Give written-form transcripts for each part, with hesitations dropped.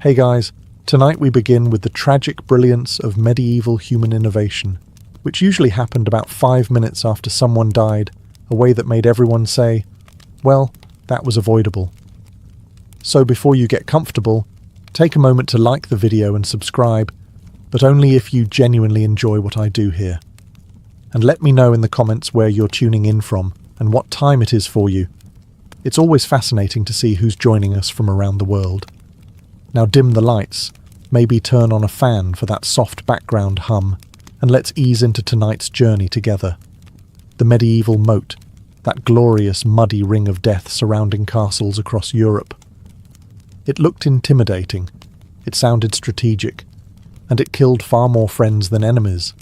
Hey guys, tonight we begin with the tragic brilliance of medieval human innovation, which usually happened about 5 minutes after someone died, a way that made everyone say, well, that was avoidable. So before you get comfortable, take a moment to like the video and subscribe, but only if you genuinely enjoy what I do here. And let me know in the comments where you're tuning in from and what time it is for you. It's always fascinating to see who's joining us from around the world. Now dim the lights, maybe turn on a fan for that soft background hum, and let's ease into tonight's journey together. The medieval moat, that glorious muddy ring of death surrounding castles across Europe. It looked intimidating, it sounded strategic, and it killed far more friends than enemies.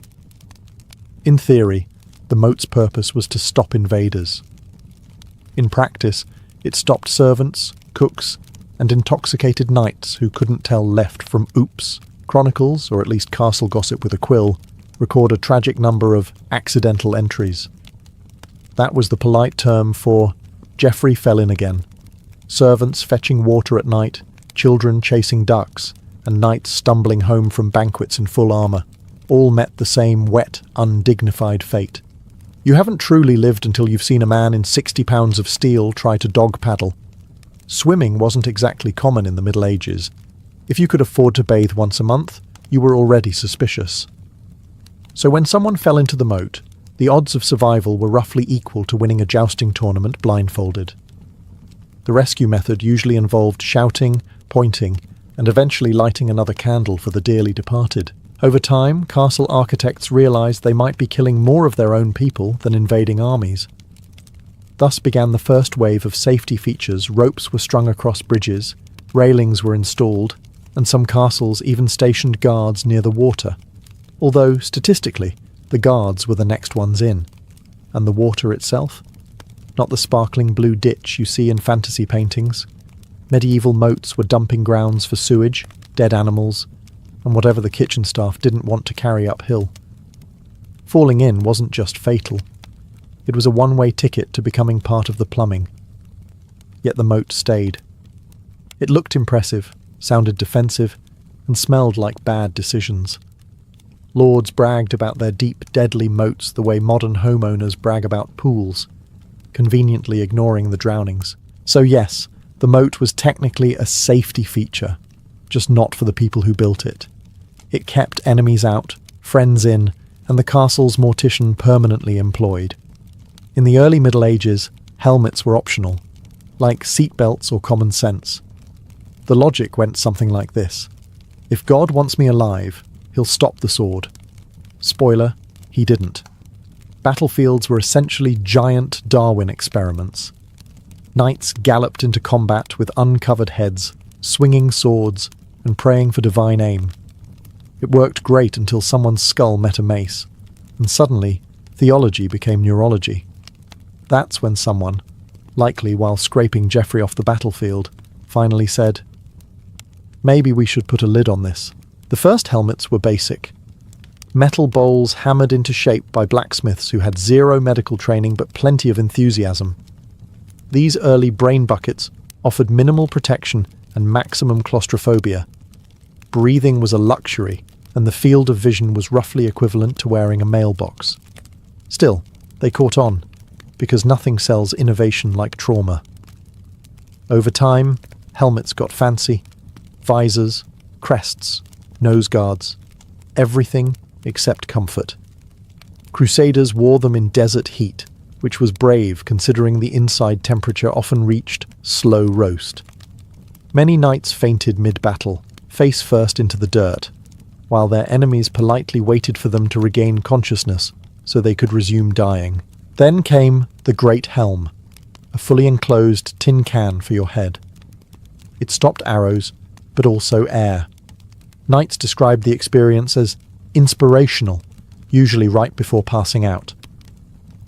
In theory, the moat's purpose was to stop invaders. In practice, it stopped servants, cooks, and intoxicated knights who couldn't tell left from oops. Chronicles, or at least castle gossip with a quill, record a tragic number of accidental entries. That was the polite term for Geoffrey fell in again. Servants fetching water at night, children chasing ducks, and knights stumbling home from banquets in full armour, all met the same wet, undignified fate. You haven't truly lived until you've seen a man in 60 pounds of steel try to dog paddle. Swimming wasn't exactly common in the Middle Ages. If you could afford to bathe once a month, you were already suspicious. So when someone fell into the moat, the odds of survival were roughly equal to winning a jousting tournament blindfolded. The rescue method usually involved shouting, pointing, and eventually lighting another candle for the dearly departed. Over time, castle architects realized they might be killing more of their own people than invading armies. Thus began the first wave of safety features. Ropes were strung across bridges, railings were installed, and some castles even stationed guards near the water. Although, statistically, the guards were the next ones in. And the water itself? Not the sparkling blue ditch you see in fantasy paintings. Medieval moats were dumping grounds for sewage, dead animals, and whatever the kitchen staff didn't want to carry uphill. Falling in wasn't just fatal. It was a one-way ticket to becoming part of the plumbing. Yet the moat stayed. It looked impressive, sounded defensive, and smelled like bad decisions. Lords bragged about their deep, deadly moats the way modern homeowners brag about pools, conveniently ignoring the drownings. So yes, the moat was technically a safety feature, just not for the people who built it. It kept enemies out, friends in, and the castle's mortician permanently employed. In the early Middle Ages, helmets were optional, like seatbelts or common sense. The logic went something like this. If God wants me alive, he'll stop the sword. Spoiler, he didn't. Battlefields were essentially giant Darwin experiments. Knights galloped into combat with uncovered heads, swinging swords, and praying for divine aim. It worked great until someone's skull met a mace, and suddenly, theology became neurology. That's when someone, likely while scraping Geoffrey off the battlefield, finally said, maybe we should put a lid on this. The first helmets were basic. Metal bowls hammered into shape by blacksmiths who had zero medical training but plenty of enthusiasm. These early brain buckets offered minimal protection and maximum claustrophobia. Breathing was a luxury, and the field of vision was roughly equivalent to wearing a mailbox. Still, they caught on, because nothing sells innovation like trauma. Over time, helmets got fancy. Visors, crests, nose guards, everything except comfort. Crusaders wore them in desert heat, which was brave considering the inside temperature often reached slow roast. Many knights fainted mid-battle, face first into the dirt, while their enemies politely waited for them to regain consciousness so they could resume dying. Then came the Great Helm, a fully enclosed tin can for your head. It stopped arrows, but also air. Knights described the experience as inspirational, usually right before passing out.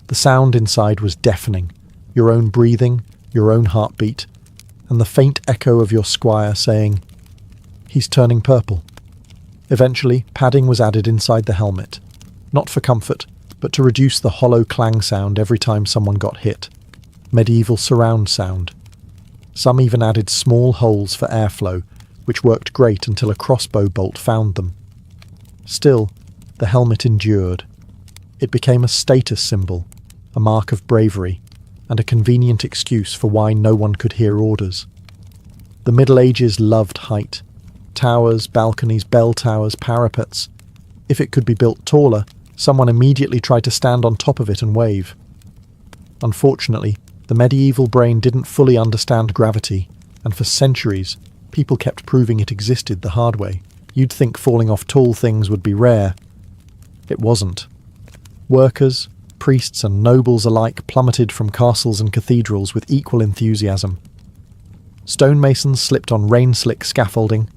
The sound inside was deafening, your own breathing, your own heartbeat, and the faint echo of your squire saying, "He's turning purple." Eventually, padding was added inside the helmet, not for comfort, but to reduce the hollow clang sound every time someone got hit. Medieval surround sound. Some even added small holes for airflow, which worked great until a crossbow bolt found them. Still, the helmet endured. It became a status symbol, a mark of bravery, and a convenient excuse for why no one could hear orders. The Middle Ages loved height. Towers, balconies, bell towers, parapets. If it could be built taller, someone immediately tried to stand on top of it and wave. Unfortunately, the medieval brain didn't fully understand gravity, and for centuries, people kept proving it existed the hard way. You'd think falling off tall things would be rare. It wasn't. Workers, priests and nobles alike plummeted from castles and cathedrals with equal enthusiasm. Stonemasons slipped on rain-slick scaffolding,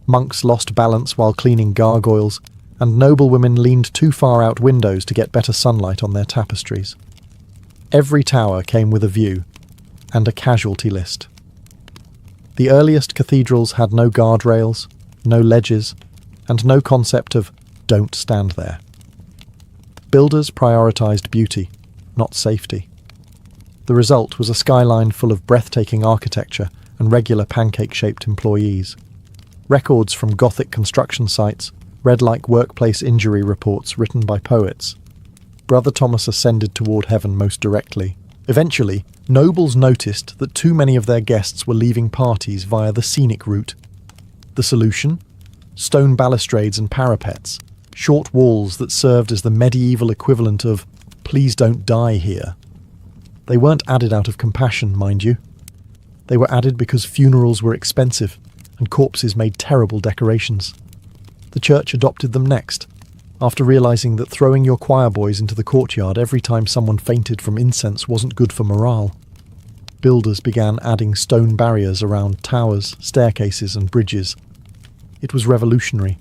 monks lost balance while cleaning gargoyles, and noblewomen leaned too far out windows to get better sunlight on their tapestries. Every tower came with a view, and a casualty list. The earliest cathedrals had no guardrails, no ledges, and no concept of "don't stand there." Builders prioritised beauty, not safety. The result was a skyline full of breathtaking architecture and regular pancake-shaped employees. Records from Gothic construction sites read like workplace injury reports written by poets. Brother Thomas ascended toward heaven most directly. Eventually, nobles noticed that too many of their guests were leaving parties via the scenic route. The solution? Stone balustrades and parapets, short walls that served as the medieval equivalent of "please don't die here." They weren't added out of compassion, mind you. They were added because funerals were expensive and corpses made terrible decorations. The church adopted them next, after realising that throwing your choir boys into the courtyard every time someone fainted from incense wasn't good for morale. Builders began adding stone barriers around towers, staircases and bridges. It was revolutionary,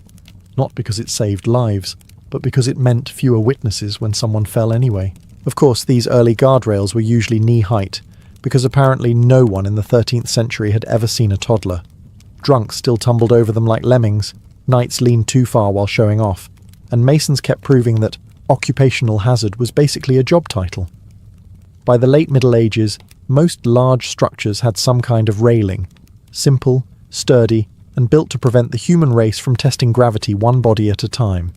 not because it saved lives, but because it meant fewer witnesses when someone fell anyway. Of course, these early guardrails were usually knee-height, because apparently no one in the 13th century had ever seen a toddler. Drunks still tumbled over them like lemmings, knights leaned too far while showing off, and masons kept proving that occupational hazard was basically a job title. By the late Middle Ages, most large structures had some kind of railing, simple, sturdy, and built to prevent the human race from testing gravity one body at a time.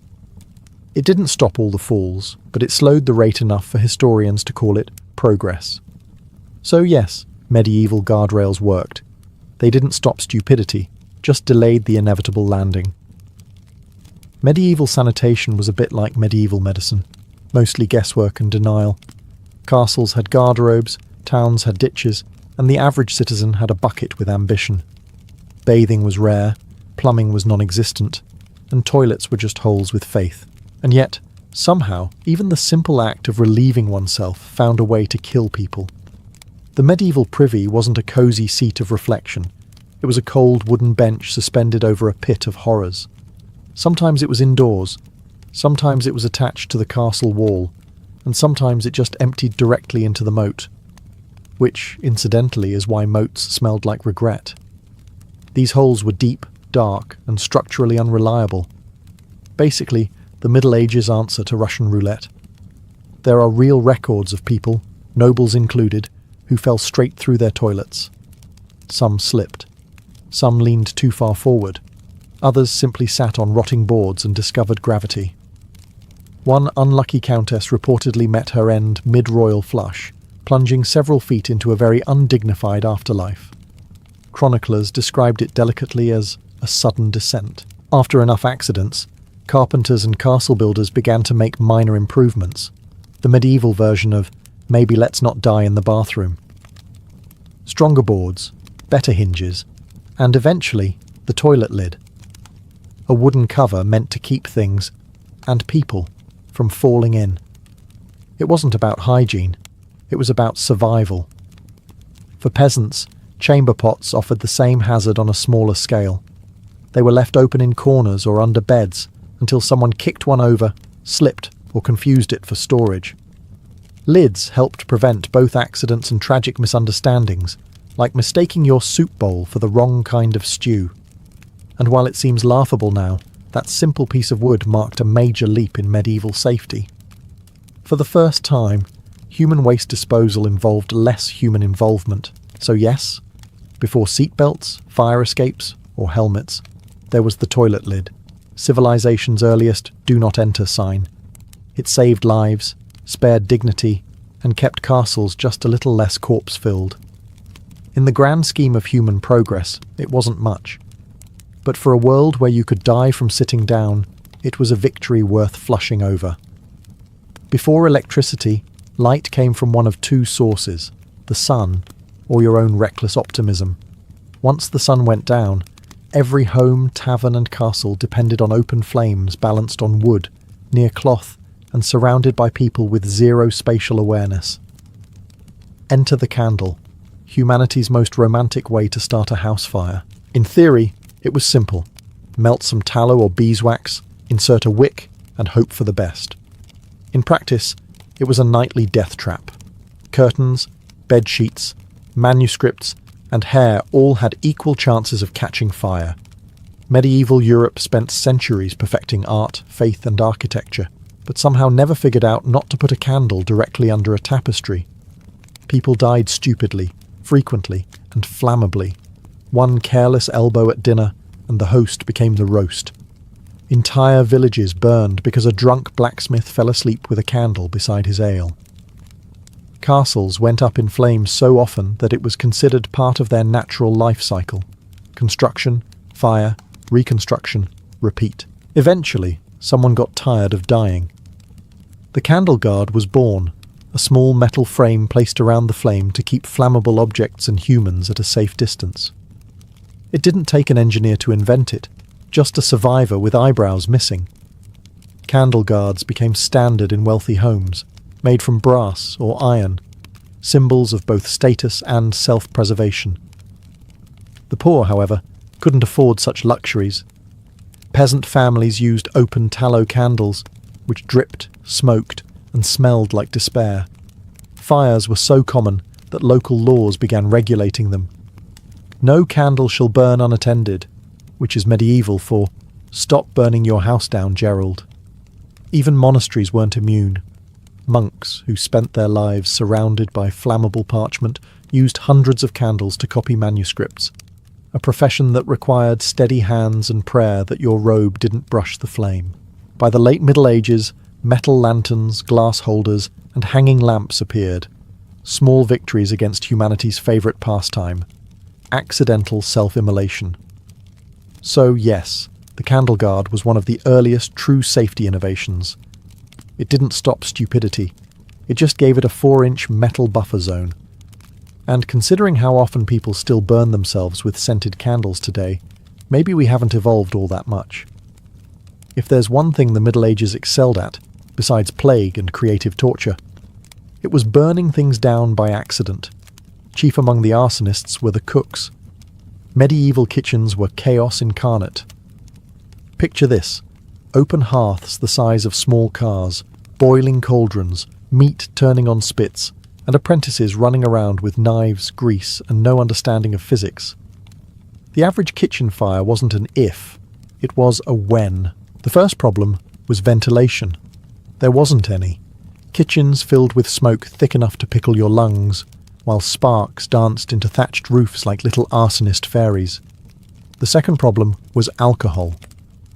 It didn't stop all the falls, but it slowed the rate enough for historians to call it progress. So yes, medieval guardrails worked. They didn't stop stupidity, just delayed the inevitable landing. Medieval sanitation was a bit like medieval medicine, mostly guesswork and denial. Castles had garderobes, towns had ditches, and the average citizen had a bucket with ambition. Bathing was rare, plumbing was non-existent, and toilets were just holes with faith. And yet, somehow, even the simple act of relieving oneself found a way to kill people. The medieval privy wasn't a cosy seat of reflection. It was a cold wooden bench suspended over a pit of horrors. Sometimes it was indoors, sometimes it was attached to the castle wall, and sometimes it just emptied directly into the moat. Which, incidentally, is why moats smelled like regret. These holes were deep, dark, and structurally unreliable. Basically, the Middle Ages' answer to Russian roulette. There are real records of people, nobles included, who fell straight through their toilets. Some slipped. Some leaned too far forward. Others simply sat on rotting boards and discovered gravity. One unlucky countess reportedly met her end mid-royal flush, plunging several feet into a very undignified afterlife. Chroniclers described it delicately as a sudden descent. After enough accidents, carpenters and castle builders began to make minor improvements, the medieval version of "maybe let's not die in the bathroom." Stronger boards, better hinges, and eventually the toilet lid. A wooden cover meant to keep things, and people, from falling in. It wasn't about hygiene, it was about survival. For peasants, chamber pots offered the same hazard on a smaller scale. They were left open in corners or under beds until someone kicked one over, slipped, or confused it for storage. Lids helped prevent both accidents and tragic misunderstandings, like mistaking your soup bowl for the wrong kind of stew. And while it seems laughable now, that simple piece of wood marked a major leap in medieval safety. For the first time, human waste disposal involved less human involvement. So yes, before seatbelts, fire escapes, or helmets, there was the toilet lid, civilization's earliest "do not enter" sign. It saved lives, spared dignity, and kept castles just a little less corpse-filled. In the grand scheme of human progress, it wasn't much. But for a world where you could die from sitting down, it was a victory worth flushing over. Before electricity, light came from one of two sources, the sun, or your own reckless optimism. Once the sun went down, every home, tavern and castle depended on open flames balanced on wood, near cloth, and surrounded by people with zero spatial awareness. Enter the candle, humanity's most romantic way to start a house fire. In theory, it was simple. Melt some tallow or beeswax, insert a wick, and hope for the best. In practice, it was a nightly death trap. Curtains, bed sheets, manuscripts, and hair all had equal chances of catching fire. Medieval Europe spent centuries perfecting art, faith, and architecture, but somehow never figured out not to put a candle directly under a tapestry. People died stupidly, frequently, and flammably. One careless elbow at dinner, and the host became the roast. Entire villages burned because a drunk blacksmith fell asleep with a candle beside his ale. Castles went up in flames so often that it was considered part of their natural life cycle. Construction, fire, reconstruction, repeat. Eventually, someone got tired of dying. The candle guard was born, a small metal frame placed around the flame to keep flammable objects and humans at a safe distance. It didn't take an engineer to invent it, just a survivor with eyebrows missing. Candle guards became standard in wealthy homes, made from brass or iron, symbols of both status and self-preservation. The poor, however, couldn't afford such luxuries. Peasant families used open tallow candles, which dripped, smoked, and smelled like despair. Fires were so common that local laws began regulating them. No candle shall burn unattended, which is medieval for "Stop burning your house down, Gerald." Even monasteries weren't immune. Monks, who spent their lives surrounded by flammable parchment, used hundreds of candles to copy manuscripts, a profession that required steady hands and prayer that your robe didn't brush the flame. By the late Middle Ages, metal lanterns, glass holders, and hanging lamps appeared, small victories against humanity's favourite pastime, accidental self-immolation. So yes, the candle guard was one of the earliest true safety innovations. It didn't stop stupidity, it just gave it a 4-inch metal buffer zone. And considering how often people still burn themselves with scented candles today, maybe we haven't evolved all that much. If there's one thing the Middle Ages excelled at, besides plague and creative torture, it was burning things down by accident. Chief among the arsonists were the cooks. Medieval kitchens were chaos incarnate. Picture this: open hearths the size of small cars, boiling cauldrons, meat turning on spits, and apprentices running around with knives, grease, and no understanding of physics. The average kitchen fire wasn't an if, it was a when. The first problem was ventilation. There wasn't any. Kitchens filled with smoke thick enough to pickle your lungs, while sparks danced into thatched roofs like little arsonist fairies. The second problem was alcohol.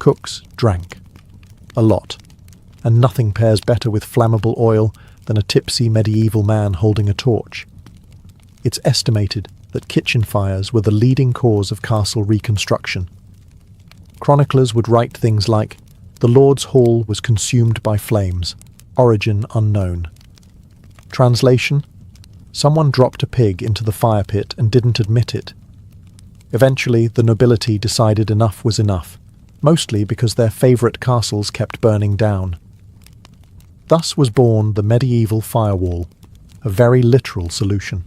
Cooks drank. A lot. And nothing pairs better with flammable oil than a tipsy medieval man holding a torch. It's estimated that kitchen fires were the leading cause of castle reconstruction. Chroniclers would write things like, "The Lord's Hall was consumed by flames, origin unknown." Translation: someone dropped a pig into the fire pit and didn't admit it. Eventually, the nobility decided enough was enough, mostly because their favourite castles kept burning down. Thus was born the medieval firewall, a very literal solution.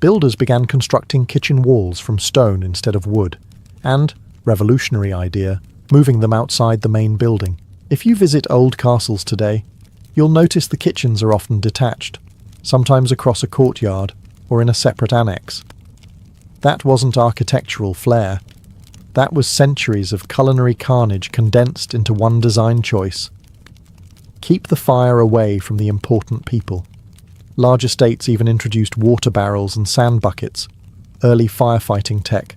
Builders began constructing kitchen walls from stone instead of wood, and, revolutionary idea, moving them outside the main building. If you visit old castles today, you'll notice the kitchens are often detached, sometimes across a courtyard or in a separate annex. That wasn't architectural flair. That was centuries of culinary carnage condensed into one design choice. Keep the fire away from the important people. Large estates even introduced water barrels and sand buckets, early firefighting tech,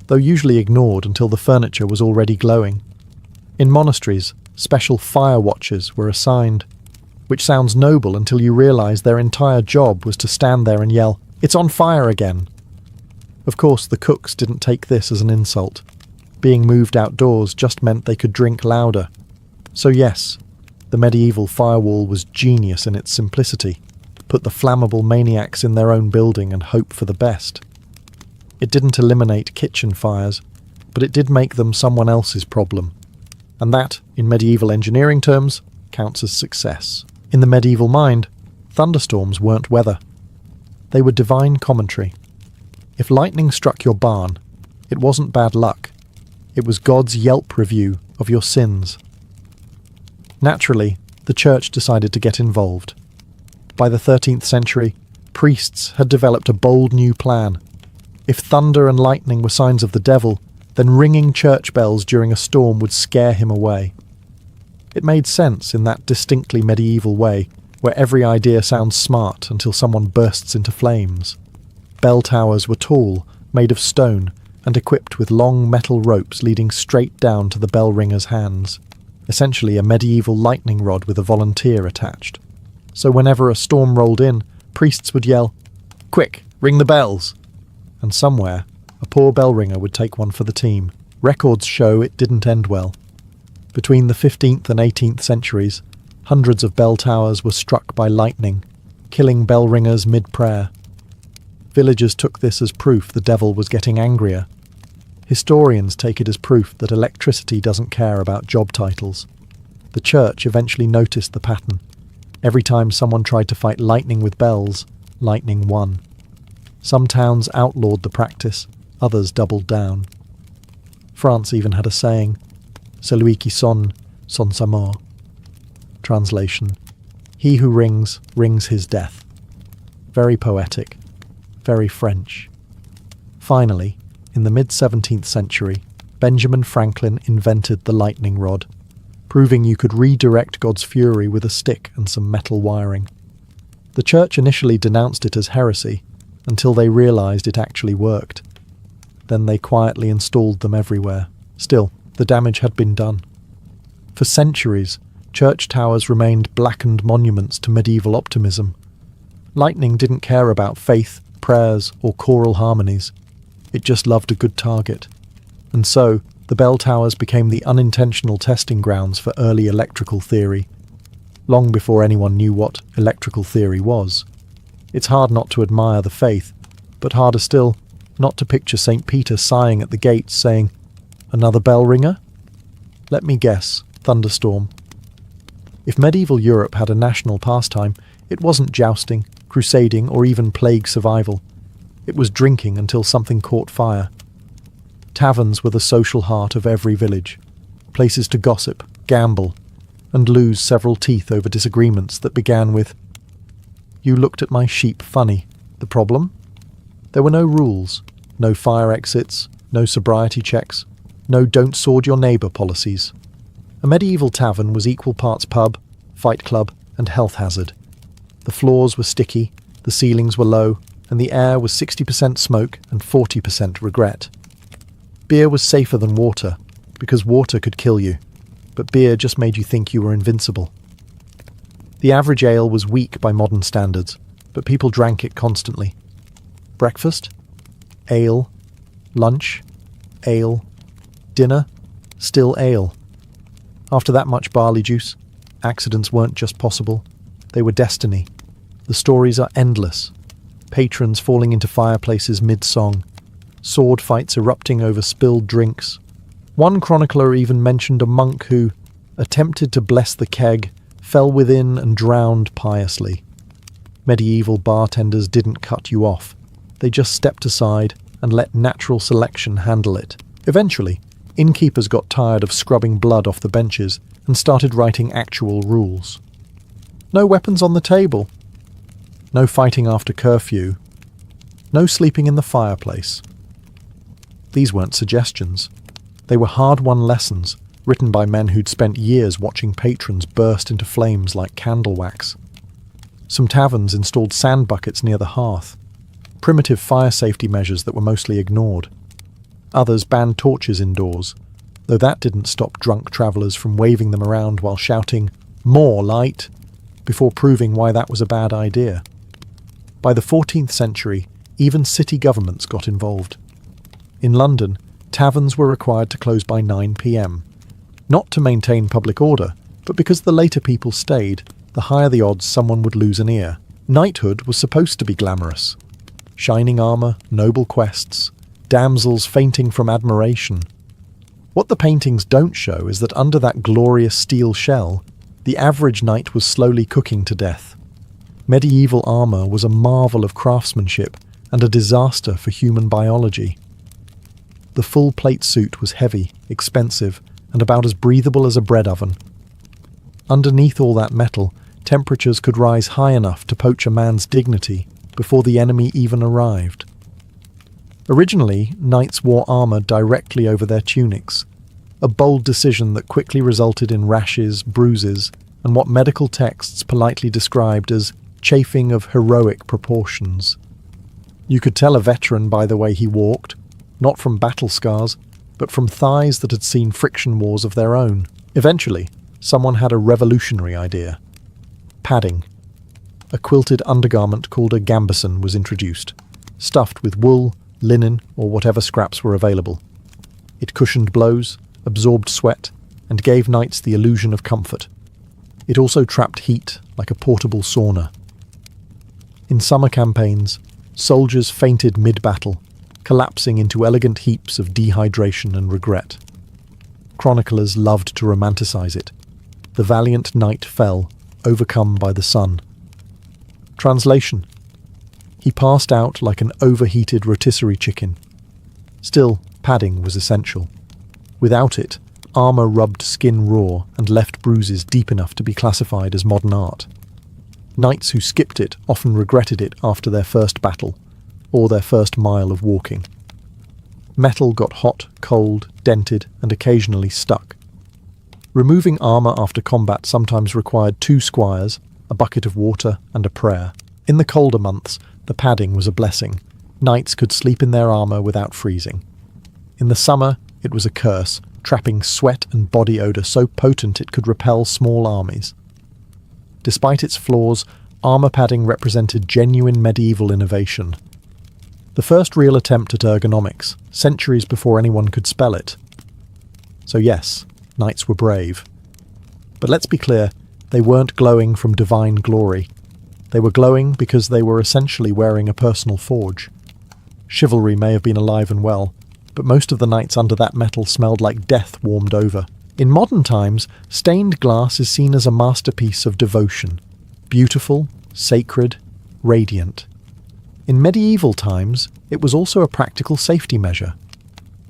though usually ignored until the furniture was already glowing. In monasteries, special fire watchers were assigned, which sounds noble until you realise their entire job was to stand there and yell, "It's on fire again!" Of course, the cooks didn't take this as an insult. Being moved outdoors just meant they could drink louder. So yes, the medieval firewall was genius in its simplicity. Put the flammable maniacs in their own building and hope for the best. It didn't eliminate kitchen fires, but it did make them someone else's problem. And that, in medieval engineering terms, counts as success. In the medieval mind, thunderstorms weren't weather. They were divine commentary. If lightning struck your barn, it wasn't bad luck. It was God's Yelp review of your sins. Naturally, the church decided to get involved. By the 13th century, priests had developed a bold new plan. If thunder and lightning were signs of the devil, then ringing church bells during a storm would scare him away. It made sense in that distinctly medieval way, where every idea sounds smart until someone bursts into flames. Bell towers were tall, made of stone, and equipped with long metal ropes leading straight down to the bell ringer's hands, essentially a medieval lightning rod with a volunteer attached. So whenever a storm rolled in, priests would yell, "Quick, ring the bells!" And somewhere, a poor bell ringer would take one for the team. Records show it didn't end well. Between the 15th and 18th centuries, hundreds of bell towers were struck by lightning, killing bell ringers mid-prayer. Villagers took this as proof the devil was getting angrier. Historians take it as proof that electricity doesn't care about job titles. The church eventually noticed the pattern. Every time someone tried to fight lightning with bells, lightning won. Some towns outlawed the practice, others doubled down. France even had a saying, "Celui qui sonne, sonne sa mort." Translation: he who rings, rings his death. Very poetic, very French. Finally, in the mid-17th century, Benjamin Franklin invented the lightning rod, proving you could redirect God's fury with a stick and some metal wiring. The church initially denounced it as heresy, until they realised it actually worked. Then they quietly installed them everywhere. Still, the damage had been done. For centuries, church towers remained blackened monuments to medieval optimism. Lightning didn't care about faith, prayers, or choral harmonies. It just loved a good target. And so, the bell towers became the unintentional testing grounds for early electrical theory, long before anyone knew what electrical theory was. It's hard not to admire the faith, but harder still, not to picture St. Peter sighing at the gates saying, "Another bell ringer? Let me guess, thunderstorm." If medieval Europe had a national pastime, it wasn't jousting, crusading, or even plague survival. It was drinking until something caught fire. Taverns were the social heart of every village, places to gossip, gamble, and lose several teeth over disagreements that began with, "You looked at my sheep funny. The problem?" There were no rules, no fire exits, no sobriety checks, no don't sword your neighbour policies. A medieval tavern was equal parts pub, fight club, and health hazard. The floors were sticky, the ceilings were low, and the air was 60% smoke and 40% regret. Beer was safer than water, because water could kill you, but beer just made you think you were invincible. The average ale was weak by modern standards, but people drank it constantly. Breakfast? Ale. Lunch? Ale. Dinner? Still ale. After that much barley juice, accidents weren't just possible, they were destiny. The stories are endless. Patrons falling into fireplaces mid-song, sword fights erupting over spilled drinks. One chronicler even mentioned a monk who, attempted to bless the keg, fell within and drowned piously. Medieval bartenders didn't cut you off. They just stepped aside and let natural selection handle it. Eventually, innkeepers got tired of scrubbing blood off the benches and started writing actual rules. No weapons on the table. No fighting after curfew. No sleeping in the fireplace. These weren't suggestions. They were hard-won lessons, written by men who'd spent years watching patrons burst into flames like candle wax. Some taverns installed sand buckets near the hearth, primitive fire safety measures that were mostly ignored. Others banned torches indoors, though that didn't stop drunk travellers from waving them around while shouting, "More light!" before proving why that was a bad idea. By the 14th century, even city governments got involved. In London, taverns were required to close by 9 p.m, not to maintain public order, but because the later people stayed, the higher the odds someone would lose an ear. Knighthood was supposed to be glamorous. Shining armour, noble quests, damsels fainting from admiration. What the paintings don't show is that under that glorious steel shell, the average knight was slowly cooking to death. Medieval armour was a marvel of craftsmanship and a disaster for human biology. The full plate suit was heavy, expensive, and about as breathable as a bread oven. Underneath all that metal, temperatures could rise high enough to poach a man's dignity before the enemy even arrived. Originally, knights wore armour directly over their tunics, a bold decision that quickly resulted in rashes, bruises, and what medical texts politely described as chafing of heroic proportions. You could tell a veteran by the way he walked, not from battle scars, but from thighs that had seen friction wars of their own. Eventually, someone had a revolutionary idea. Padding. A quilted undergarment called a gambeson was introduced, stuffed with wool, linen, or whatever scraps were available. It cushioned blows, absorbed sweat, and gave knights the illusion of comfort. It also trapped heat like a portable sauna. In summer campaigns, soldiers fainted mid-battle, collapsing into elegant heaps of dehydration and regret. Chroniclers loved to romanticize it. The valiant knight fell, overcome by the sun. Translation: he passed out like an overheated rotisserie chicken. Still, padding was essential. Without it, armour rubbed skin raw and left bruises deep enough to be classified as modern art. Knights who skipped it often regretted it after their first battle, or their first mile of walking. Metal got hot, cold, dented, and occasionally stuck. Removing armour after combat sometimes required 2 squires, a bucket of water, and a prayer. In the colder months, the padding was a blessing. Knights could sleep in their armour without freezing. In the summer, it was a curse, trapping sweat and body odour so potent it could repel small armies. Despite its flaws, armour padding represented genuine medieval innovation. The first real attempt at ergonomics, centuries before anyone could spell it. So yes, knights were brave. But let's be clear, they weren't glowing from divine glory. They were glowing because they were essentially wearing a personal forge. Chivalry may have been alive and well, but most of the knights under that metal smelled like death warmed over. In modern times, stained glass is seen as a masterpiece of devotion. Beautiful, sacred, radiant. In medieval times, it was also a practical safety measure.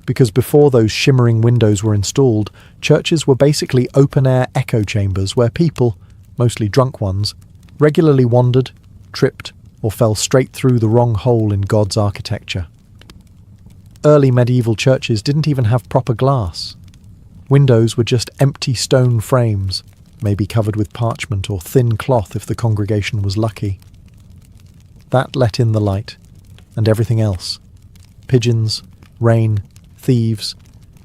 Because before those shimmering windows were installed, churches were basically open-air echo chambers where people, mostly drunk ones, regularly wandered, tripped, or fell straight through the wrong hole in God's architecture. Early medieval churches didn't even have proper glass. Windows were just empty stone frames, maybe covered with parchment or thin cloth if the congregation was lucky. That let in the light, and everything else. Pigeons, rain, thieves,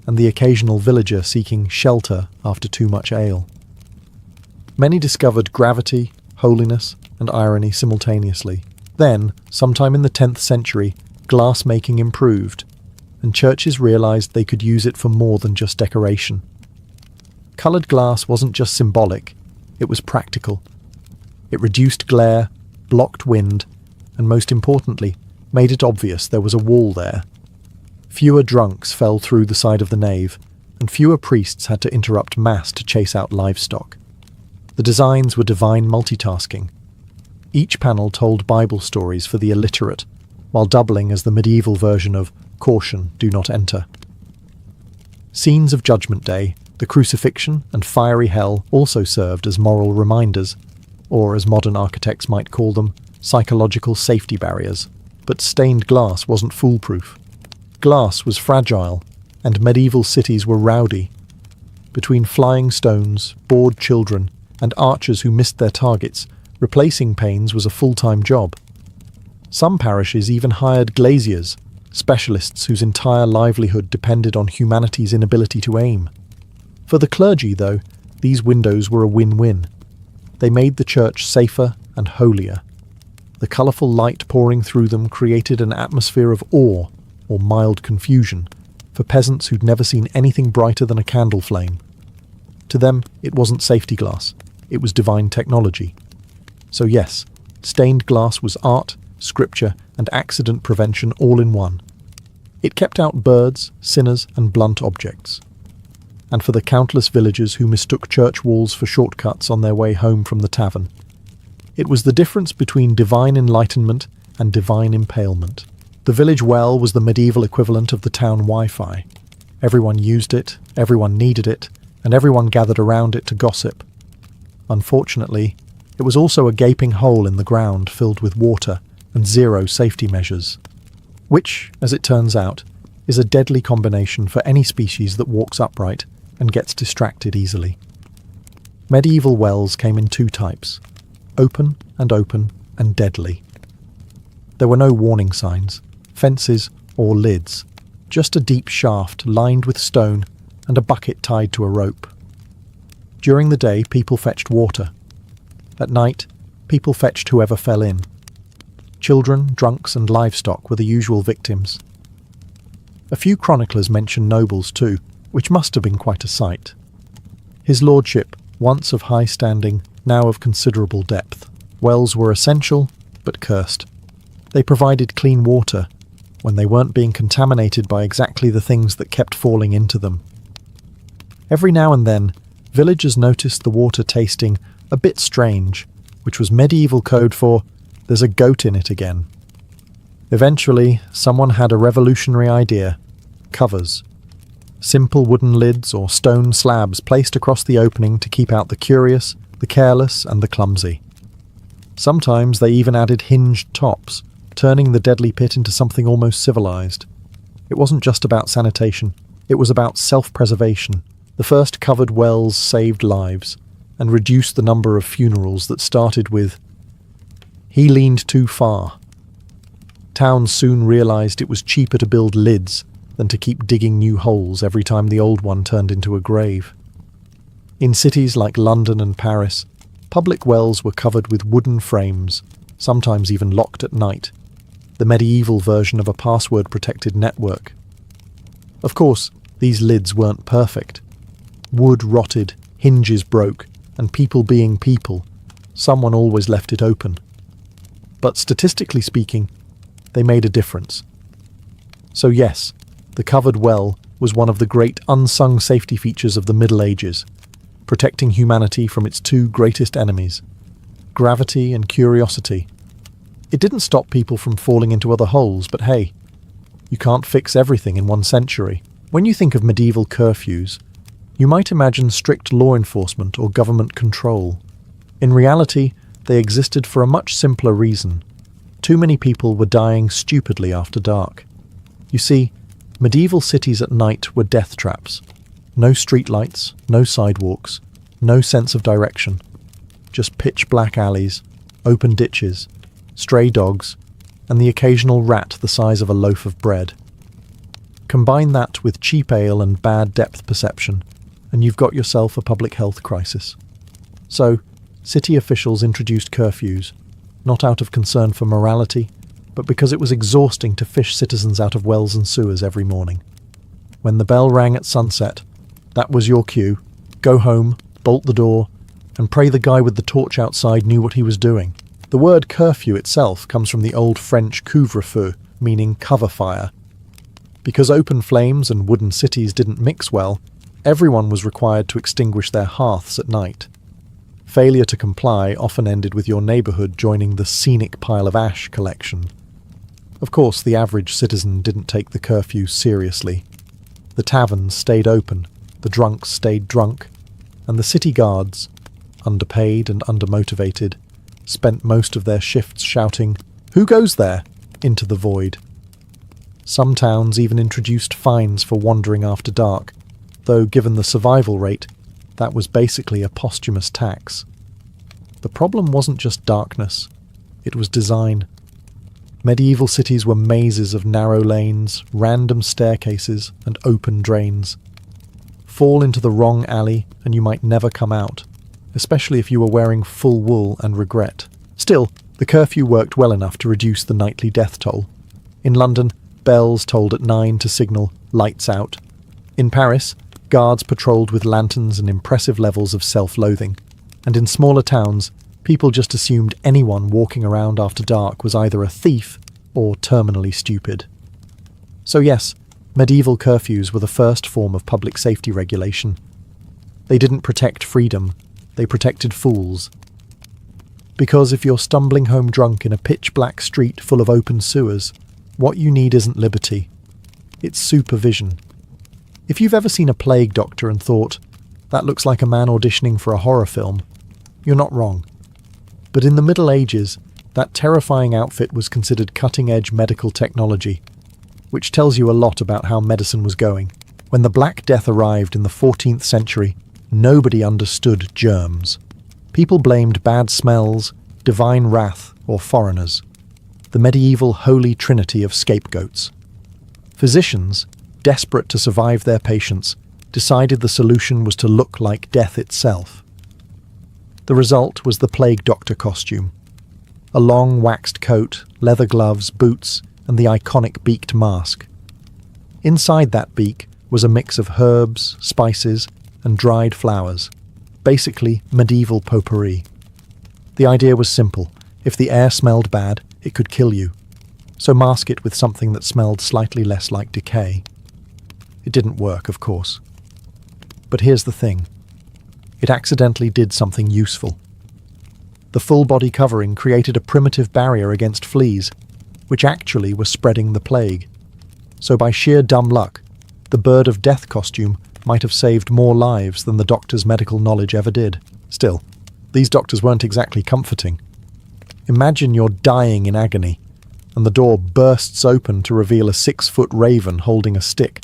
and the occasional villager seeking shelter after too much ale. Many discovered gravity, holiness, and irony simultaneously. Then, sometime in the 10th century, glass-making improved, and churches realised they could use it for more than just decoration. Coloured glass wasn't just symbolic, it was practical. It reduced glare, blocked wind, and most importantly, made it obvious there was a wall there. Fewer drunks fell through the side of the nave, and fewer priests had to interrupt mass to chase out livestock. The designs were divine multitasking. Each panel told Bible stories for the illiterate, while doubling as the medieval version of "Caution, do not enter." Scenes of Judgment Day, the crucifixion, and fiery hell also served as moral reminders, or as modern architects might call them, psychological safety barriers. But stained glass wasn't foolproof. Glass was fragile, and medieval cities were rowdy. Between flying stones, bored children, and archers who missed their targets, replacing panes was a full-time job. Some parishes even hired glaziers, specialists whose entire livelihood depended on humanity's inability to aim. For the clergy, though, these windows were a win-win. They made the church safer and holier. The colourful light pouring through them created an atmosphere of awe, or mild confusion, for peasants who'd never seen anything brighter than a candle flame. To them, it wasn't safety glass, it was divine technology. So yes, stained glass was art, scripture, and accident prevention all in one. It kept out birds, sinners, and blunt objects. And for the countless villagers who mistook church walls for shortcuts on their way home from the tavern, it was the difference between divine enlightenment and divine impalement. The village well was the medieval equivalent of the town Wi-Fi. Everyone used it, everyone needed it, and everyone gathered around it to gossip. Unfortunately, it was also a gaping hole in the ground filled with water and zero safety measures, which, as it turns out, is a deadly combination for any species that walks upright and gets distracted easily. Medieval wells came in two types, open and deadly. There were no warning signs, fences or lids, just a deep shaft lined with stone and a bucket tied to a rope. During the day, people fetched water. At night, people fetched whoever fell in. Children, drunks and livestock were the usual victims. A few chroniclers mention nobles too, which must have been quite a sight. His lordship, once of high standing, now of considerable depth. Wells were essential, but cursed. They provided clean water, when they weren't being contaminated by exactly the things that kept falling into them. Every now and then, villagers noticed the water tasting a bit strange, which was medieval code for, "There's a goat in it again." Eventually, someone had a revolutionary idea: covers. Simple wooden lids or stone slabs placed across the opening to keep out the curious, the careless, and the clumsy. Sometimes they even added hinged tops, turning the deadly pit into something almost civilized. It wasn't just about sanitation, it was about self-preservation. The first covered wells saved lives, and reduced the number of funerals that started with, "He leaned too far." Towns soon realized it was cheaper to build lids than to keep digging new holes every time the old one turned into a grave. In cities like London and Paris, public wells were covered with wooden frames, sometimes even locked at night, the medieval version of a password-protected network. Of course, these lids weren't perfect. Wood rotted, hinges broke, and people being people, someone always left it open. But statistically speaking, they made a difference. So yes, the covered well was one of the great unsung safety features of the Middle Ages, protecting humanity from its two greatest enemies, gravity and curiosity. It didn't stop people from falling into other holes, but hey, you can't fix everything in 1 century. When you think of medieval curfews, you might imagine strict law enforcement or government control. In reality, they existed for a much simpler reason. Too many people were dying stupidly after dark. You see, medieval cities at night were death traps. No streetlights, no sidewalks, no sense of direction. Just pitch-black alleys, open ditches, stray dogs, and the occasional rat the size of a loaf of bread. Combine that with cheap ale and bad depth perception, and you've got yourself a public health crisis. So, city officials introduced curfews, not out of concern for morality, but because it was exhausting to fish citizens out of wells and sewers every morning. When the bell rang at sunset, that was your cue. Go home, bolt the door, and pray the guy with the torch outside knew what he was doing. The word curfew itself comes from the old French couvre-feu, meaning cover fire. Because open flames and wooden cities didn't mix well, everyone was required to extinguish their hearths at night. Failure to comply often ended with your neighbourhood joining the scenic pile of ash collection. Of course, the average citizen didn't take the curfew seriously. The taverns stayed open, the drunks stayed drunk, and the city guards, underpaid and undermotivated, spent most of their shifts shouting, "Who goes there?" into the void. Some towns even introduced fines for wandering after dark, though given the survival rate, that was basically a posthumous tax. The problem wasn't just darkness, it was design. Medieval cities were mazes of narrow lanes, random staircases, and open drains. Fall into the wrong alley and you might never come out, especially if you were wearing full wool and regret. Still, the curfew worked well enough to reduce the nightly death toll. In London, bells tolled at 9 to signal lights out. In Paris, guards patrolled with lanterns and impressive levels of self-loathing. And in smaller towns, people just assumed anyone walking around after dark was either a thief or terminally stupid. So yes, medieval curfews were the first form of public safety regulation. They didn't protect freedom, they protected fools. Because if you're stumbling home drunk in a pitch-black street full of open sewers, what you need isn't liberty, it's supervision. If you've ever seen a plague doctor and thought, that looks like a man auditioning for a horror film, you're not wrong. But in the Middle Ages, that terrifying outfit was considered cutting-edge medical technology, which tells you a lot about how medicine was going. When the Black Death arrived in the 14th century, nobody understood germs. People blamed bad smells, divine wrath, or foreigners. The medieval holy trinity of scapegoats. Physicians, desperate to survive their patients, decided the solution was to look like death itself. The result was the plague doctor costume. A long waxed coat, leather gloves, boots, and the iconic beaked mask. Inside that beak was a mix of herbs, spices, and dried flowers. Basically, medieval potpourri. The idea was simple. If the air smelled bad, it could kill you. So mask it with something that smelled slightly less like decay. It didn't work, of course. But here's the thing. It accidentally did something useful. The full body covering created a primitive barrier against fleas, which actually were spreading the plague. So by sheer dumb luck, the bird of death costume might have saved more lives than the doctor's medical knowledge ever did. Still, these doctors weren't exactly comforting. Imagine you're dying in agony, and the door bursts open to reveal a 6-foot raven holding a stick.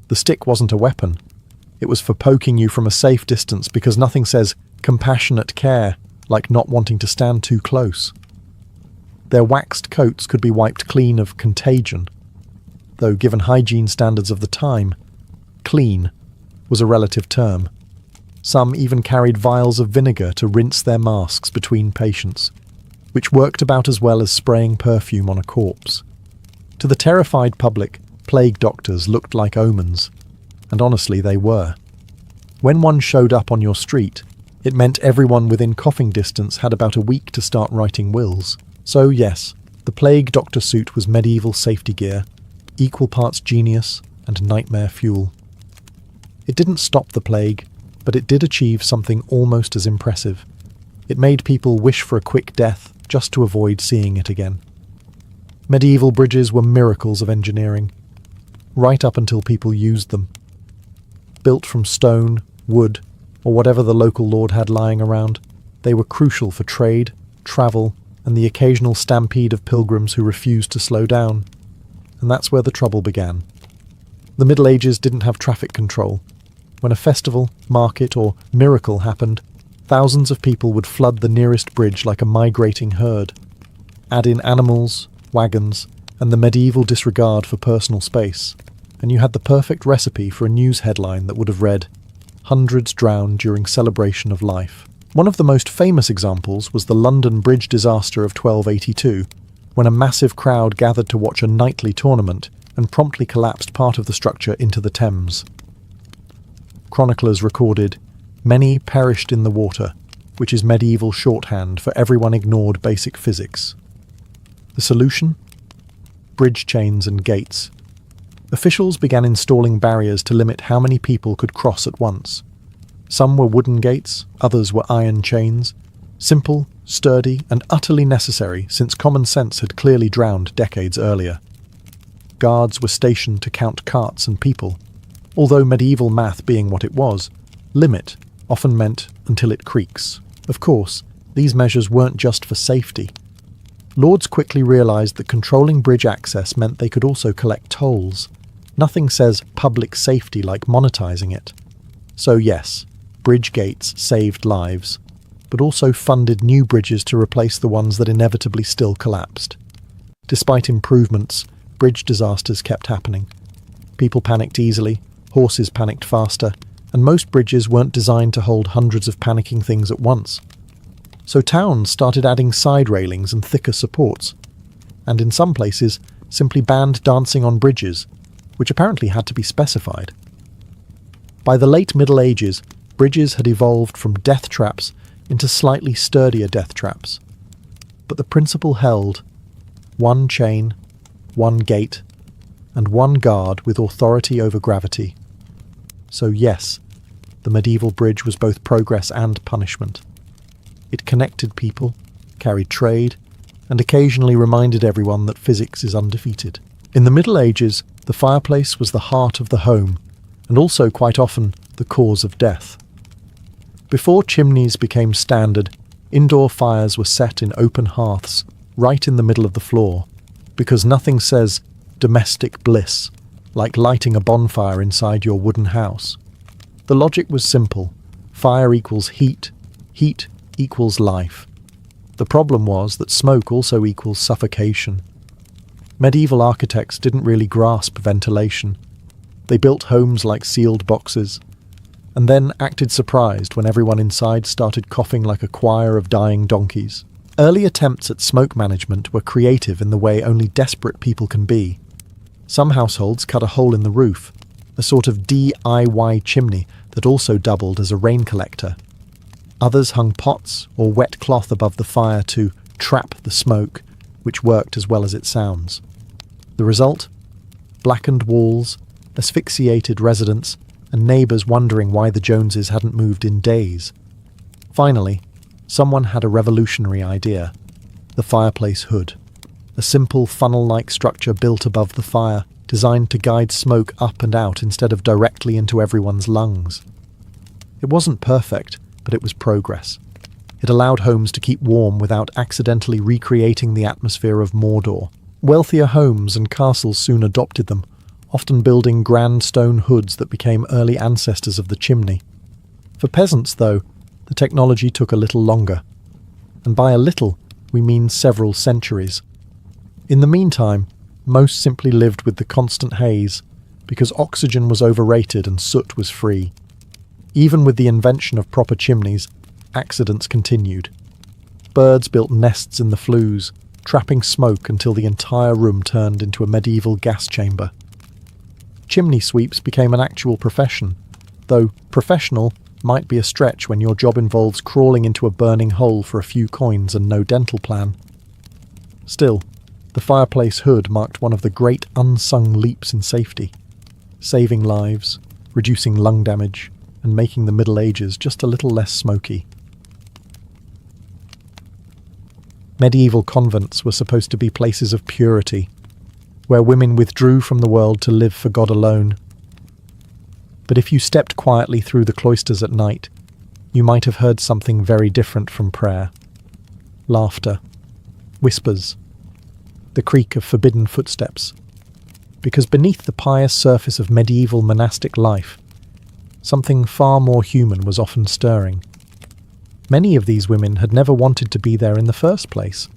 The stick wasn't a weapon. It was for poking you from a safe distance because nothing says compassionate care like not wanting to stand too close. Their waxed coats could be wiped clean of contagion, though given hygiene standards of the time, clean was a relative term. Some even carried vials of vinegar to rinse their masks between patients, which worked about as well as spraying perfume on a corpse. To the terrified public, plague doctors looked like omens, and honestly they were. When one showed up on your street, it meant everyone within coughing distance had about a week to start writing wills. So yes, the plague doctor suit was medieval safety gear, equal parts genius and nightmare fuel. It didn't stop the plague, but it did achieve something almost as impressive. It made people wish for a quick death just to avoid seeing it again. Medieval bridges were miracles of engineering, right up until people used them. Built from stone, wood, or whatever the local lord had lying around, they were crucial for trade, travel, and the occasional stampede of pilgrims who refused to slow down. And that's where the trouble began. The Middle Ages didn't have traffic control. When a festival, market, or miracle happened, thousands of people would flood the nearest bridge like a migrating herd. Add in animals, wagons, and the medieval disregard for personal space, and you had the perfect recipe for a news headline that would have read, "Hundreds drowned during celebration of life." One of the most famous examples was the London Bridge disaster of 1282, when a massive crowd gathered to watch a nightly tournament and promptly collapsed part of the structure into the Thames. Chroniclers recorded, "Many perished in the water," which is medieval shorthand for everyone ignored basic physics. The solution? Bridge chains and gates. Officials began installing barriers to limit how many people could cross at once. Some were wooden gates, others were iron chains. Simple, sturdy, and utterly necessary since common sense had clearly drowned decades earlier. Guards were stationed to count carts and people. Although medieval math being what it was, limit often meant until it creaks. Of course, these measures weren't just for safety. Lords quickly realised that controlling bridge access meant they could also collect tolls. Nothing says public safety like monetising it. So yes, bridge gates saved lives, but also funded new bridges to replace the ones that inevitably still collapsed. Despite improvements, bridge disasters kept happening. People panicked easily, horses panicked faster, and most bridges weren't designed to hold hundreds of panicking things at once. So towns started adding side railings and thicker supports, and in some places simply banned dancing on bridges, which apparently had to be specified. By the late Middle Ages, bridges had evolved from death traps into slightly sturdier death traps. But the principle held: one chain, one gate, and one guard with authority over gravity. So yes, the medieval bridge was both progress and punishment. It connected people, carried trade, and occasionally reminded everyone that physics is undefeated. In the Middle Ages, the fireplace was the heart of the home, and also quite often the cause of death. Before chimneys became standard, indoor fires were set in open hearths, right in the middle of the floor, because nothing says domestic bliss like lighting a bonfire inside your wooden house. The logic was simple: fire equals heat, heat equals life. The problem was that smoke also equals suffocation. Medieval architects didn't really grasp ventilation. They built homes like sealed boxes, and then acted surprised when everyone inside started coughing like a choir of dying donkeys. Early attempts at smoke management were creative in the way only desperate people can be. Some households cut a hole in the roof, a sort of DIY chimney that also doubled as a rain collector. Others hung pots or wet cloth above the fire to trap the smoke, which worked as well as it sounds. The result? Blackened walls, asphyxiated residents, and neighbours wondering why the Joneses hadn't moved in days. Finally, someone had a revolutionary idea: the fireplace hood. A simple funnel-like structure built above the fire, designed to guide smoke up and out instead of directly into everyone's lungs. It wasn't perfect, but it was progress. It allowed homes to keep warm without accidentally recreating the atmosphere of Mordor. Wealthier homes and castles soon adopted them, often building grand stone hoods that became early ancestors of the chimney. For peasants, though, the technology took a little longer. And by a little, we mean several centuries. In the meantime, most simply lived with the constant haze, because oxygen was overrated and soot was free. Even with the invention of proper chimneys, accidents continued. Birds built nests in the flues, trapping smoke until the entire room turned into a medieval gas chamber. Chimney sweeps became an actual profession, though professional might be a stretch when your job involves crawling into a burning hole for a few coins and no dental plan. Still, the fireplace hood marked one of the great unsung leaps in safety, saving lives, reducing lung damage, and making the Middle Ages just a little less smoky. Medieval convents were supposed to be places of purity, where women withdrew from the world to live for God alone. But if you stepped quietly through the cloisters at night, you might have heard something very different from prayer. Laughter, whispers, the creak of forbidden footsteps. Because beneath the pious surface of medieval monastic life, something far more human was often stirring. Many of these women had never wanted to be there in the first place.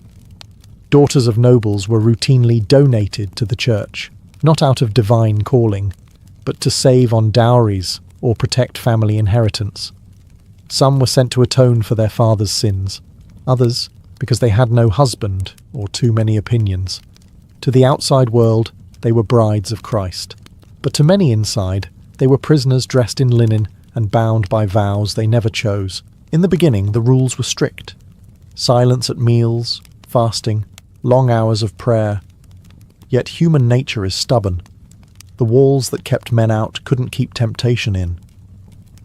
Daughters of nobles were routinely donated to the church, not out of divine calling, but to save on dowries or protect family inheritance. Some were sent to atone for their father's sins, others because they had no husband or too many opinions. To the outside world, they were brides of Christ. But to many inside, they were prisoners dressed in linen and bound by vows they never chose. In the beginning, the rules were strict. Silence at meals, fasting, long hours of prayer. Yet human nature is stubborn. The walls that kept men out couldn't keep temptation in.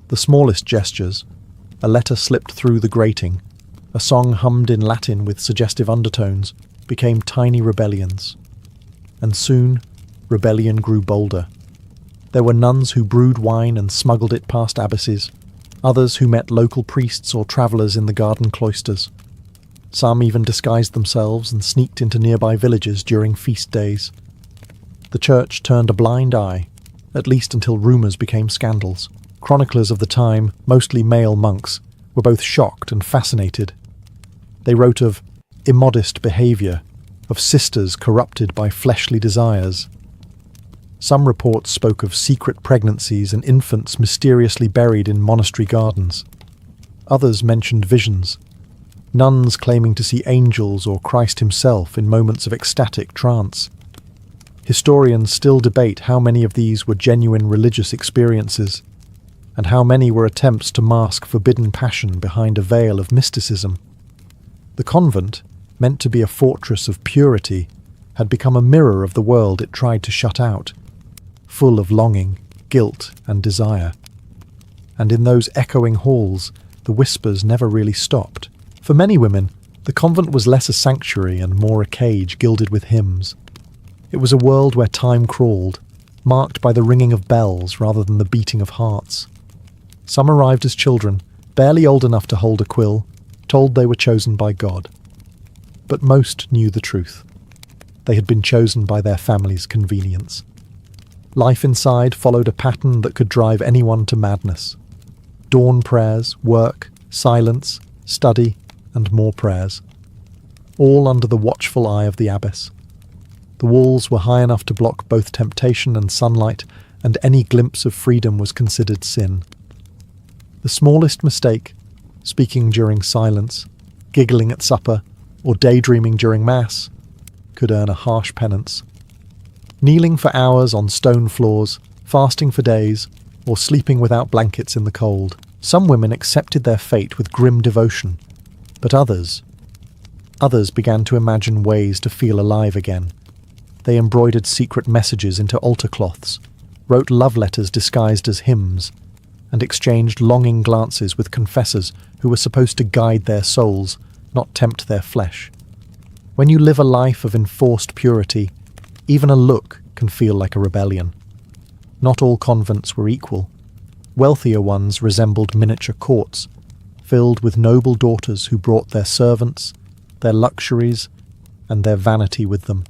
The smallest gestures, a letter slipped through the grating, a song hummed in Latin with suggestive undertones, became tiny rebellions. And soon, rebellion grew bolder. There were nuns who brewed wine and smuggled it past abbesses, others who met local priests or travellers in the garden cloisters. Some even disguised themselves and sneaked into nearby villages during feast days. The church turned a blind eye, at least until rumours became scandals. Chroniclers of the time, mostly male monks, were both shocked and fascinated. They wrote of immodest behaviour, of sisters corrupted by fleshly desires. Some reports spoke of secret pregnancies and infants mysteriously buried in monastery gardens. Others mentioned visions, nuns claiming to see angels or Christ himself in moments of ecstatic trance. Historians still debate how many of these were genuine religious experiences, and how many were attempts to mask forbidden passion behind a veil of mysticism. The convent, meant to be a fortress of purity, had become a mirror of the world it tried to shut out, full of longing, guilt, and desire. And in those echoing halls, the whispers never really stopped. For many women, the convent was less a sanctuary and more a cage gilded with hymns. It was a world where time crawled, marked by the ringing of bells rather than the beating of hearts. Some arrived as children, barely old enough to hold a quill, told they were chosen by God. But most knew the truth. They had been chosen by their family's convenience. Life inside followed a pattern that could drive anyone to madness. Dawn prayers, work, silence, study, and more prayers. All under the watchful eye of the abbess. The walls were high enough to block both temptation and sunlight, and any glimpse of freedom was considered sin. The smallest mistake, speaking during silence, giggling at supper, or daydreaming during Mass, could earn a harsh penance. Kneeling for hours on stone floors, fasting for days, or sleeping without blankets in the cold, some women accepted their fate with grim devotion, but others began to imagine ways to feel alive again. They embroidered secret messages into altar cloths, wrote love letters disguised as hymns, and exchanged longing glances with confessors who were supposed to guide their souls, not tempt their flesh. When you live a life of enforced purity, even a look can feel like a rebellion. Not all convents were equal. Wealthier ones resembled miniature courts, filled with noble daughters who brought their servants, their luxuries, and their vanity with them.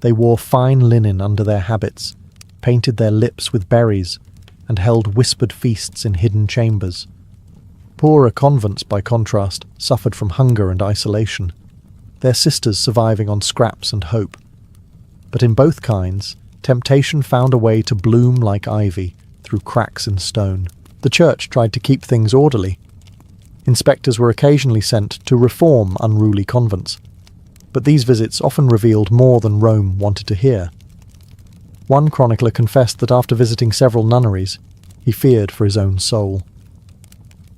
They wore fine linen under their habits, painted their lips with berries, and held whispered feasts in hidden chambers. Poorer convents, by contrast, suffered from hunger and isolation, their sisters surviving on scraps and hope. But in both kinds, temptation found a way to bloom like ivy through cracks in stone. The church tried to keep things orderly. Inspectors were occasionally sent to reform unruly convents, but these visits often revealed more than Rome wanted to hear. One chronicler confessed that after visiting several nunneries, he feared for his own soul.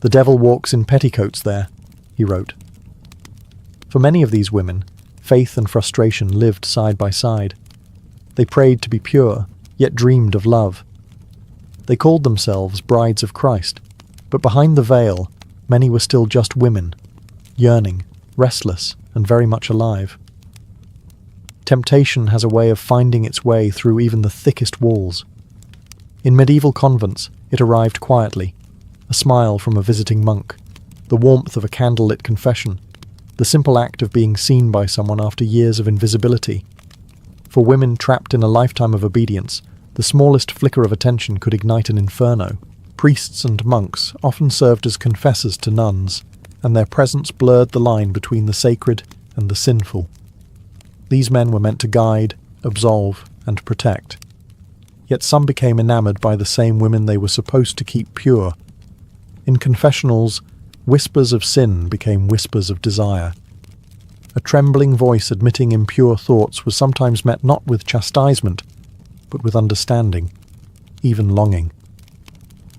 "The devil walks in petticoats there," he wrote. For many of these women, faith and frustration lived side by side. They prayed to be pure, yet dreamed of love. They called themselves brides of Christ, but behind the veil, many were still just women, yearning, restless, and very much alive. Temptation has a way of finding its way through even the thickest walls. In medieval convents, it arrived quietly, a smile from a visiting monk, the warmth of a candlelit confession, the simple act of being seen by someone after years of invisibility. For women trapped in a lifetime of obedience, the smallest flicker of attention could ignite an inferno. Priests and monks often served as confessors to nuns, and their presence blurred the line between the sacred and the sinful. These men were meant to guide, absolve, and protect. Yet some became enamored by the same women they were supposed to keep pure. In confessionals, whispers of sin became whispers of desire. A trembling voice admitting impure thoughts was sometimes met not with chastisement, but with understanding, even longing.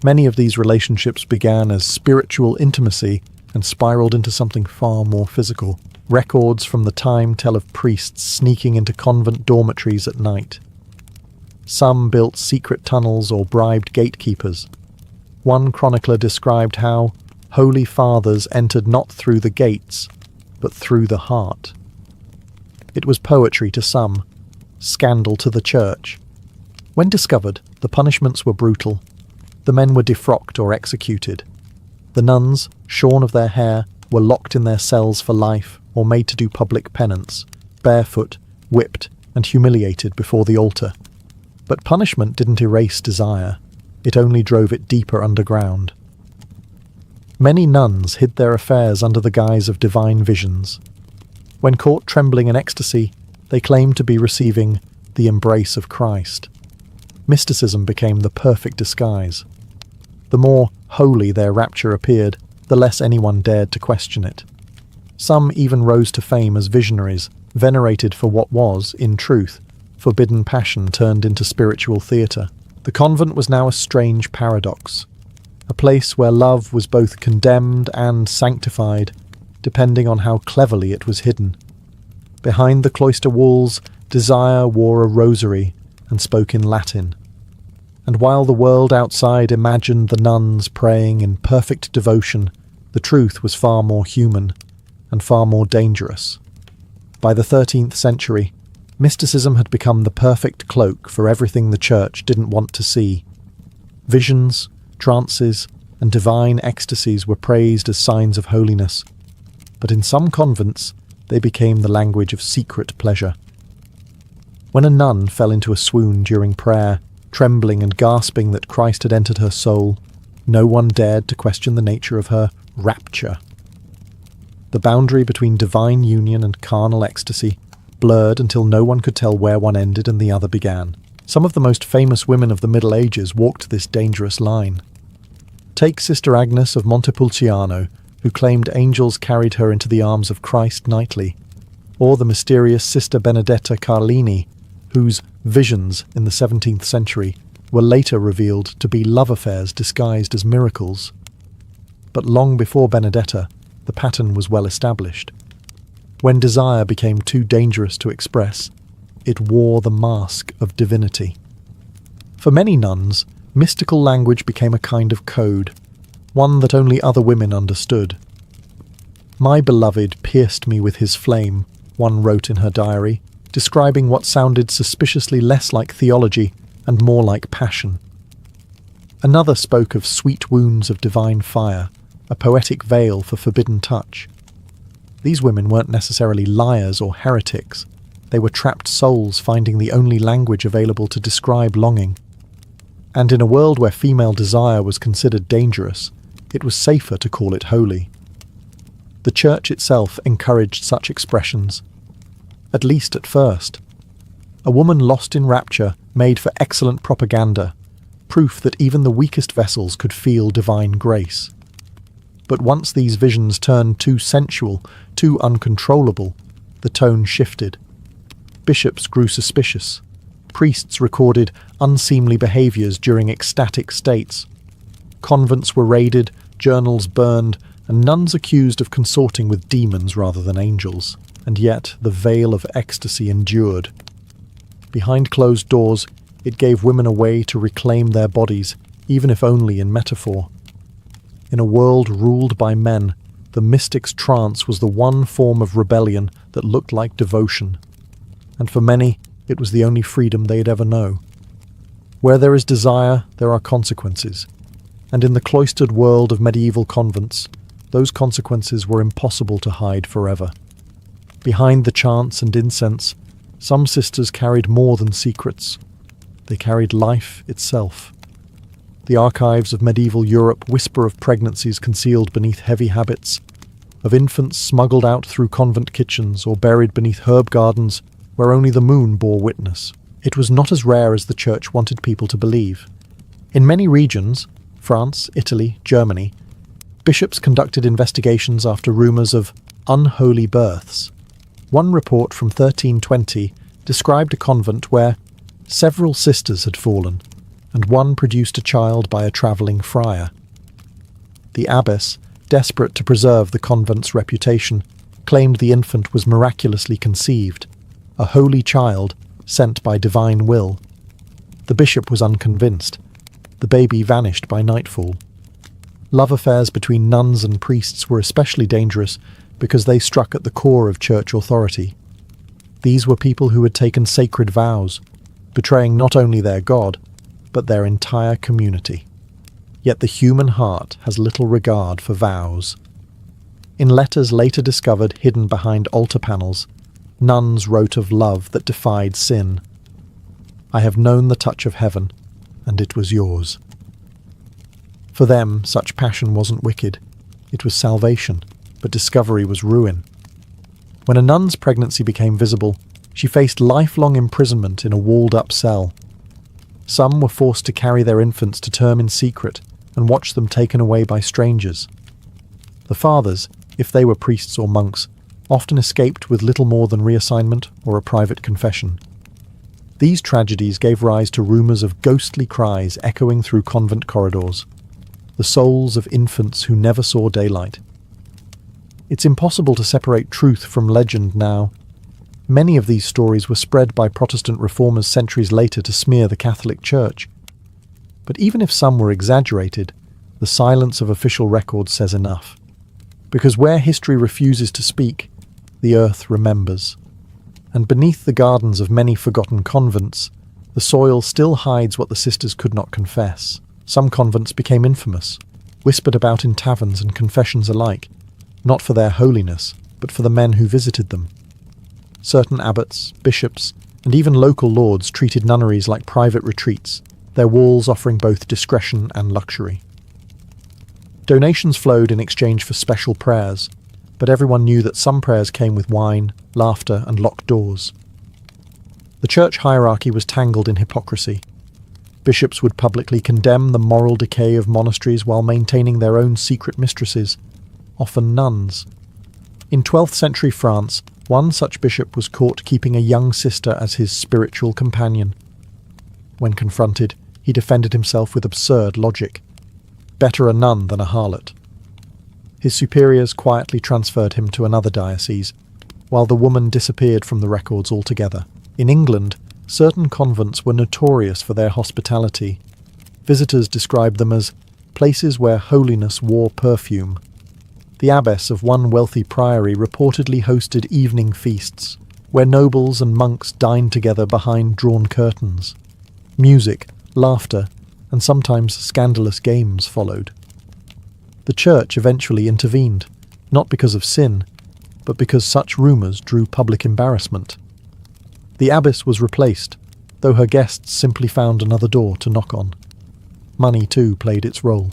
Many of these relationships began as spiritual intimacy and spiraled into something far more physical. Records from the time tell of priests sneaking into convent dormitories at night. Some built secret tunnels or bribed gatekeepers. One chronicler described how holy fathers entered not through the gates, but through the heart. It was poetry to some, scandal to the church. When discovered, the punishments were brutal. The men were defrocked or executed. The nuns, shorn of their hair, were locked in their cells for life or made to do public penance, barefoot, whipped, and humiliated before the altar. But punishment didn't erase desire. It only drove it deeper underground. Many nuns hid their affairs under the guise of divine visions. When caught trembling in ecstasy, they claimed to be receiving the embrace of Christ. Mysticism became the perfect disguise. The more holy their rapture appeared, the less anyone dared to question it. Some even rose to fame as visionaries, venerated for what was, in truth, forbidden passion turned into spiritual theatre. The convent was now a strange paradox, a place where love was both condemned and sanctified, depending on how cleverly it was hidden. Behind the cloister walls, desire wore a rosary and spoke in Latin. And while the world outside imagined the nuns praying in perfect devotion, the truth was far more human and far more dangerous. By the 13th century, mysticism had become the perfect cloak for everything the Church didn't want to see. Visions, trances, and divine ecstasies were praised as signs of holiness, but in some convents they became the language of secret pleasure. When a nun fell into a swoon during prayer, trembling and gasping that Christ had entered her soul, no one dared to question the nature of her rapture. The boundary between divine union and carnal ecstasy blurred until no one could tell where one ended and the other began. Some of the most famous women of the Middle Ages walked this dangerous line. Take Sister Agnes of Montepulciano, who claimed angels carried her into the arms of Christ nightly, or the mysterious Sister Benedetta Carlini, whose visions in the 17th century were later revealed to be love affairs disguised as miracles. But long before Benedetta, the pattern was well established. When desire became too dangerous to express, it wore the mask of divinity. For many nuns, mystical language became a kind of code, one that only other women understood. "My beloved pierced me with his flame," one wrote in her diary, describing what sounded suspiciously less like theology and more like passion. Another spoke of sweet wounds of divine fire, a poetic veil for forbidden touch. These women weren't necessarily liars or heretics. They were trapped souls finding the only language available to describe longing. And in a world where female desire was considered dangerous, it was safer to call it holy. The Church itself encouraged such expressions, at least at first. A woman lost in rapture made for excellent propaganda, proof that even the weakest vessels could feel divine grace. But once these visions turned too sensual, too uncontrollable, the tone shifted. Bishops grew suspicious. Priests recorded unseemly behaviours during ecstatic states. Convents were raided, journals burned, and nuns accused of consorting with demons rather than angels. And yet the veil of ecstasy endured. Behind closed doors, it gave women a way to reclaim their bodies, even if only in metaphor. In a world ruled by men, the mystic's trance was the one form of rebellion that looked like devotion. And for many, it was the only freedom they'd ever know. Where there is desire, there are consequences. And in the cloistered world of medieval convents, those consequences were impossible to hide forever. Behind the chants and incense, some sisters carried more than secrets. They carried life itself. The archives of medieval Europe whisper of pregnancies concealed beneath heavy habits, of infants smuggled out through convent kitchens or buried beneath herb gardens where only the moon bore witness. It was not as rare as the Church wanted people to believe. In many regions, France, Italy, Germany, bishops conducted investigations after rumours of unholy births. One report from 1320 described a convent where several sisters had fallen, and one produced a child by a travelling friar. The abbess, desperate to preserve the convent's reputation, claimed the infant was miraculously conceived, a holy child sent by divine will. The bishop was unconvinced. The baby vanished by nightfall. Love affairs between nuns and priests were especially dangerous because they struck at the core of church authority. These were people who had taken sacred vows, betraying not only their God, but their entire community. Yet the human heart has little regard for vows. In letters later discovered hidden behind altar panels, nuns wrote of love that defied sin. "I have known the touch of heaven, and it was yours." For them, such passion wasn't wicked. It was salvation, but discovery was ruin. When a nun's pregnancy became visible, she faced lifelong imprisonment in a walled-up cell. Some were forced to carry their infants to term in secret and watch them taken away by strangers. The fathers, if they were priests or monks, often escaped with little more than reassignment or a private confession. These tragedies gave rise to rumours of ghostly cries echoing through convent corridors, the souls of infants who never saw daylight. It's impossible to separate truth from legend now. Many of these stories were spread by Protestant reformers centuries later to smear the Catholic Church. But even if some were exaggerated, the silence of official records says enough. Because where history refuses to speak, the earth remembers. And beneath the gardens of many forgotten convents, the soil still hides what the sisters could not confess. Some convents became infamous, whispered about in taverns and confessions alike, not for their holiness, but for the men who visited them. Certain abbots, bishops, and even local lords treated nunneries like private retreats, their walls offering both discretion and luxury. Donations flowed in exchange for special prayers, but everyone knew that some prayers came with wine, laughter, and locked doors. The church hierarchy was tangled in hypocrisy. Bishops would publicly condemn the moral decay of monasteries while maintaining their own secret mistresses, often nuns. In 12th century France, one such bishop was caught keeping a young sister as his spiritual companion. When confronted, he defended himself with absurd logic. Better a nun than a harlot. His superiors quietly transferred him to another diocese, while the woman disappeared from the records altogether. In England, certain convents were notorious for their hospitality. Visitors described them as places where holiness wore perfume. The abbess of one wealthy priory reportedly hosted evening feasts, where nobles and monks dined together behind drawn curtains. Music, laughter, and sometimes scandalous games followed. The church eventually intervened, not because of sin, but because such rumours drew public embarrassment. The abbess was replaced, though her guests simply found another door to knock on. Money, too, played its role.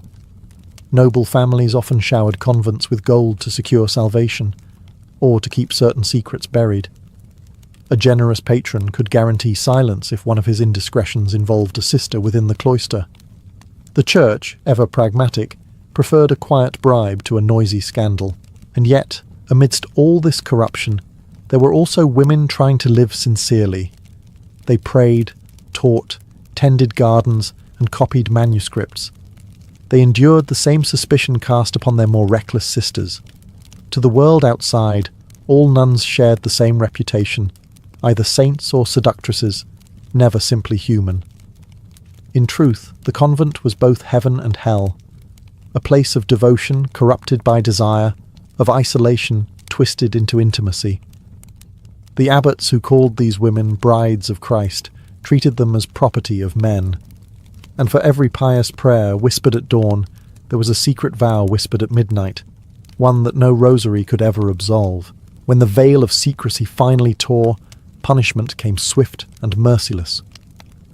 Noble families often showered convents with gold to secure salvation, or to keep certain secrets buried. A generous patron could guarantee silence if one of his indiscretions involved a sister within the cloister. The church, ever pragmatic, preferred a quiet bribe to a noisy scandal. And yet, amidst all this corruption, there were also women trying to live sincerely. They prayed, taught, tended gardens, and copied manuscripts. They endured the same suspicion cast upon their more reckless sisters. To the world outside, all nuns shared the same reputation, either saints or seductresses, never simply human. In truth, the convent was both heaven and hell, a place of devotion corrupted by desire, of isolation twisted into intimacy. The abbots who called these women brides of Christ treated them as property of men. And for every pious prayer whispered at dawn, there was a secret vow whispered at midnight, one that no rosary could ever absolve. When the veil of secrecy finally tore, punishment came swift and merciless.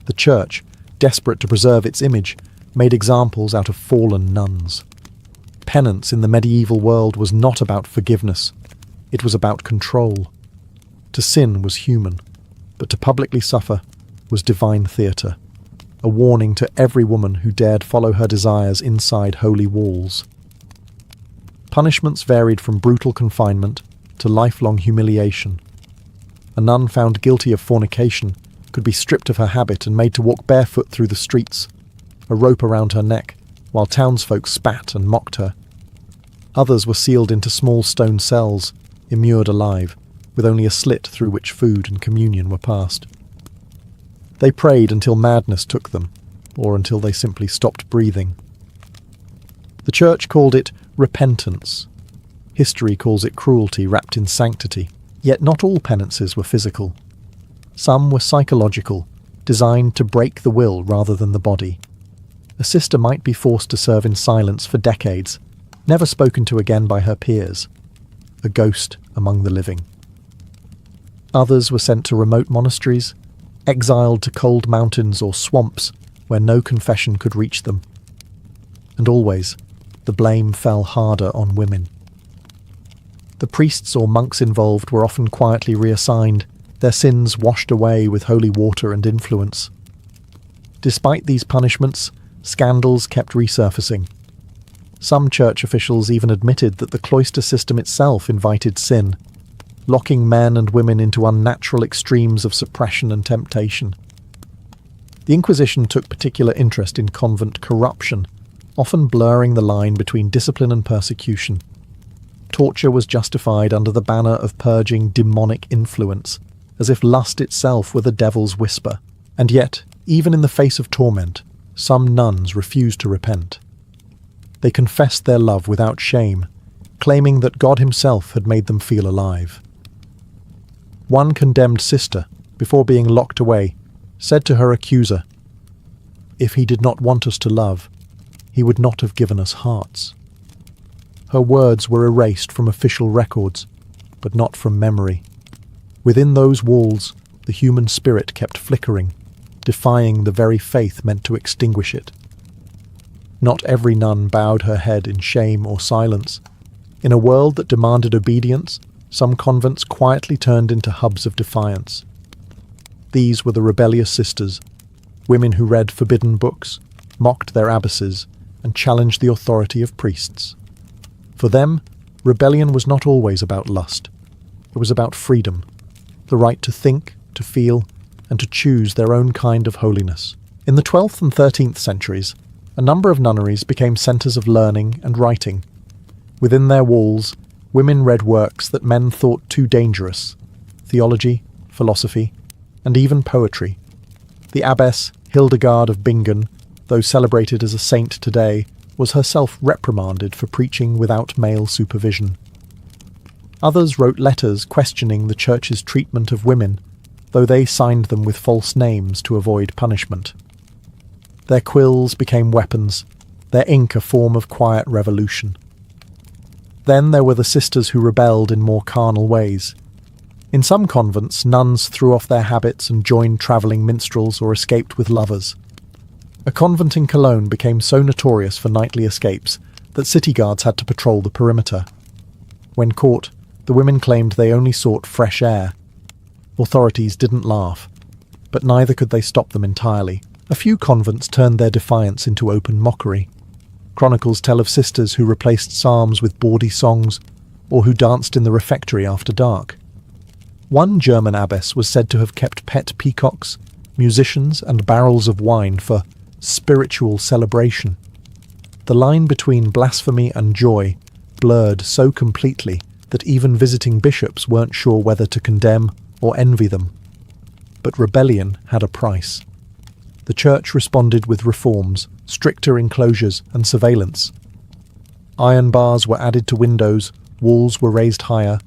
The church, desperate to preserve its image, made examples out of fallen nuns. Penance in the medieval world was not about forgiveness, it was about control. To sin was human, but to publicly suffer was divine theatre, a warning to every woman who dared follow her desires inside holy walls. Punishments varied from brutal confinement to lifelong humiliation. A nun found guilty of fornication could be stripped of her habit and made to walk barefoot through the streets, a rope around her neck, while townsfolk spat and mocked her. Others were sealed into small stone cells, immured alive, with only a slit through which food and communion were passed. They prayed until madness took them, or until they simply stopped breathing. The church called it repentance. History calls it cruelty wrapped in sanctity. Yet not all penances were physical. Some were psychological, designed to break the will rather than the body. A sister might be forced to serve in silence for decades, never spoken to again by her peers, a ghost among the living. Others were sent to remote monasteries, exiled to cold mountains or swamps where no confession could reach them. And always, the blame fell harder on women. The priests or monks involved were often quietly reassigned, their sins washed away with holy water and influence. Despite these punishments, scandals kept resurfacing. Some church officials even admitted that the cloister system itself invited sin, locking men and women into unnatural extremes of suppression and temptation. The Inquisition took particular interest in convent corruption, often blurring the line between discipline and persecution. Torture was justified under the banner of purging demonic influence, as if lust itself were the devil's whisper. And yet, even in the face of torment, some nuns refused to repent. They confessed their love without shame, claiming that God himself had made them feel alive. One condemned sister, before being locked away, said to her accuser, "If he did not want us to love, he would not have given us hearts." Her words were erased from official records, but not from memory. Within those walls, the human spirit kept flickering, defying the very faith meant to extinguish it. Not every nun bowed her head in shame or silence. In a world that demanded obedience, some convents quietly turned into hubs of defiance. These were the rebellious sisters, women who read forbidden books, mocked their abbesses, and challenged the authority of priests. For them, rebellion was not always about lust. It was about freedom, the right to think, to feel, and to choose their own kind of holiness. In the 12th and 13th centuries, a number of nunneries became centres of learning and writing. Within their walls, women read works that men thought too dangerous: theology, philosophy, and even poetry. The abbess Hildegard of Bingen, though celebrated as a saint today, was herself reprimanded for preaching without male supervision. Others wrote letters questioning the Church's treatment of women, though they signed them with false names to avoid punishment. Their quills became weapons, their ink a form of quiet revolution. Then there were the sisters who rebelled in more carnal ways. In some convents, nuns threw off their habits and joined travelling minstrels or escaped with lovers. A convent in Cologne became so notorious for nightly escapes that city guards had to patrol the perimeter. When caught, the women claimed they only sought fresh air. Authorities didn't laugh, but neither could they stop them entirely. A few convents turned their defiance into open mockery. Chronicles tell of sisters who replaced psalms with bawdy songs, or who danced in the refectory after dark. One German abbess was said to have kept pet peacocks, musicians, and barrels of wine for spiritual celebration. The line between blasphemy and joy blurred so completely that even visiting bishops weren't sure whether to condemn or envy them. But rebellion had a price. The Church responded with reforms, stricter enclosures, and surveillance. Iron bars were added to windows, walls were raised higher,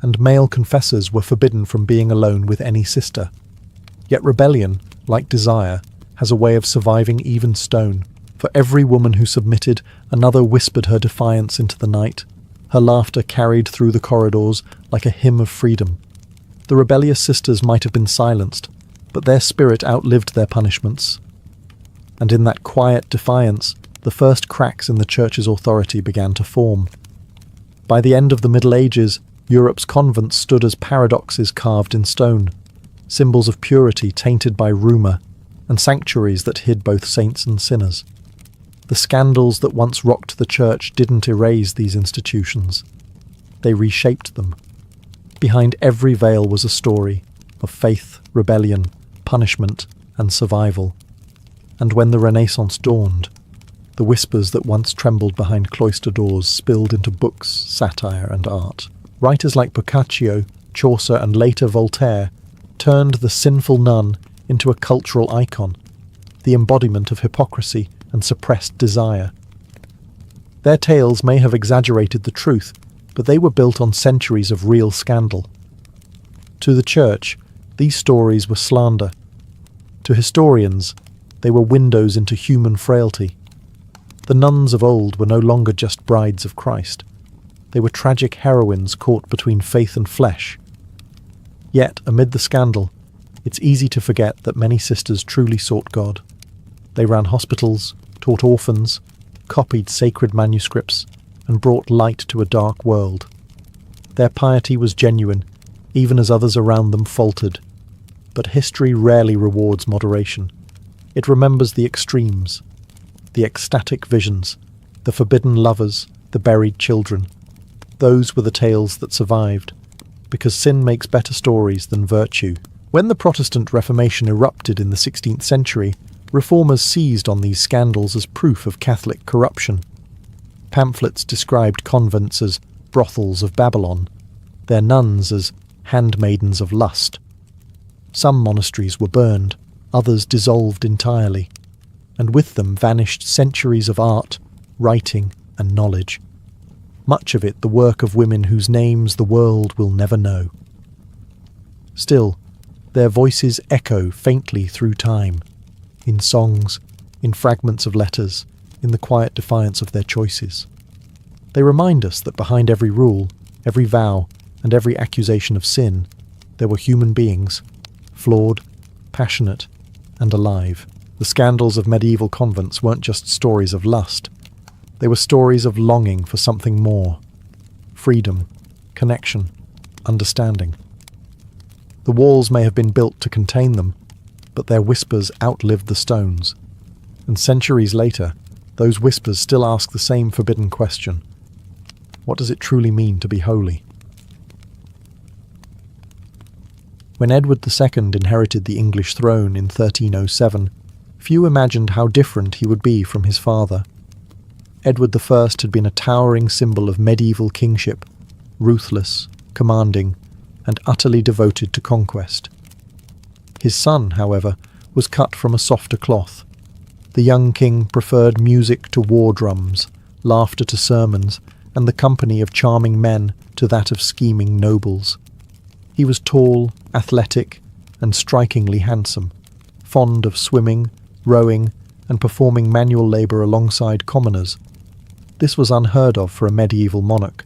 and male confessors were forbidden from being alone with any sister. Yet rebellion, like desire, has a way of surviving even stone. For every woman who submitted, another whispered her defiance into the night. Her laughter carried through the corridors like a hymn of freedom. The rebellious sisters might have been silenced, but their spirit outlived their punishments. And in that quiet defiance, the first cracks in the Church's authority began to form. By the end of the Middle Ages, Europe's convents stood as paradoxes carved in stone, symbols of purity tainted by rumour, and sanctuaries that hid both saints and sinners. The scandals that once rocked the Church didn't erase these institutions. They reshaped them. Behind every veil was a story of faith, rebellion, punishment, and survival. And when the Renaissance dawned, the whispers that once trembled behind cloister doors spilled into books, satire, and art. Writers like Boccaccio, Chaucer, and later Voltaire turned the sinful nun into a cultural icon, the embodiment of hypocrisy and suppressed desire. Their tales may have exaggerated the truth, but they were built on centuries of real scandal. To the Church, these stories were slander. To historians, they were windows into human frailty. The nuns of old were no longer just brides of Christ. They were tragic heroines caught between faith and flesh. Yet, amid the scandal, it's easy to forget that many sisters truly sought God. They ran hospitals, taught orphans, copied sacred manuscripts, and brought light to a dark world. Their piety was genuine, even as others around them faltered. But history rarely rewards moderation. It remembers the extremes, the ecstatic visions, the forbidden lovers, the buried children. Those were the tales that survived, because sin makes better stories than virtue. When the Protestant Reformation erupted in the 16th century, reformers seized on these scandals as proof of Catholic corruption. Pamphlets described convents as brothels of Babylon, their nuns as handmaidens of lust. Some monasteries were burned, others dissolved entirely, and with them vanished centuries of art, writing, and knowledge. Much of it the work of women whose names the world will never know. Still, their voices echo faintly through time, in songs, in fragments of letters, in the quiet defiance of their choices. They remind us that behind every rule, every vow, and every accusation of sin, there were human beings, flawed, passionate, and alive. The scandals of medieval convents weren't just stories of lust. They were stories of longing for something more. Freedom, connection, understanding. The walls may have been built to contain them, but their whispers outlived the stones. And centuries later, those whispers still ask the same forbidden question. What does it truly mean to be holy? When Edward II inherited the English throne in 1307, few imagined how different he would be from his father. Edward I had been a towering symbol of medieval kingship, ruthless, commanding, and utterly devoted to conquest. His son, however, was cut from a softer cloth. The young king preferred music to war drums, laughter to sermons, and the company of charming men to that of scheming nobles. He was tall, athletic, and strikingly handsome, fond of swimming, rowing, and performing manual labour alongside commoners. This was unheard of for a medieval monarch.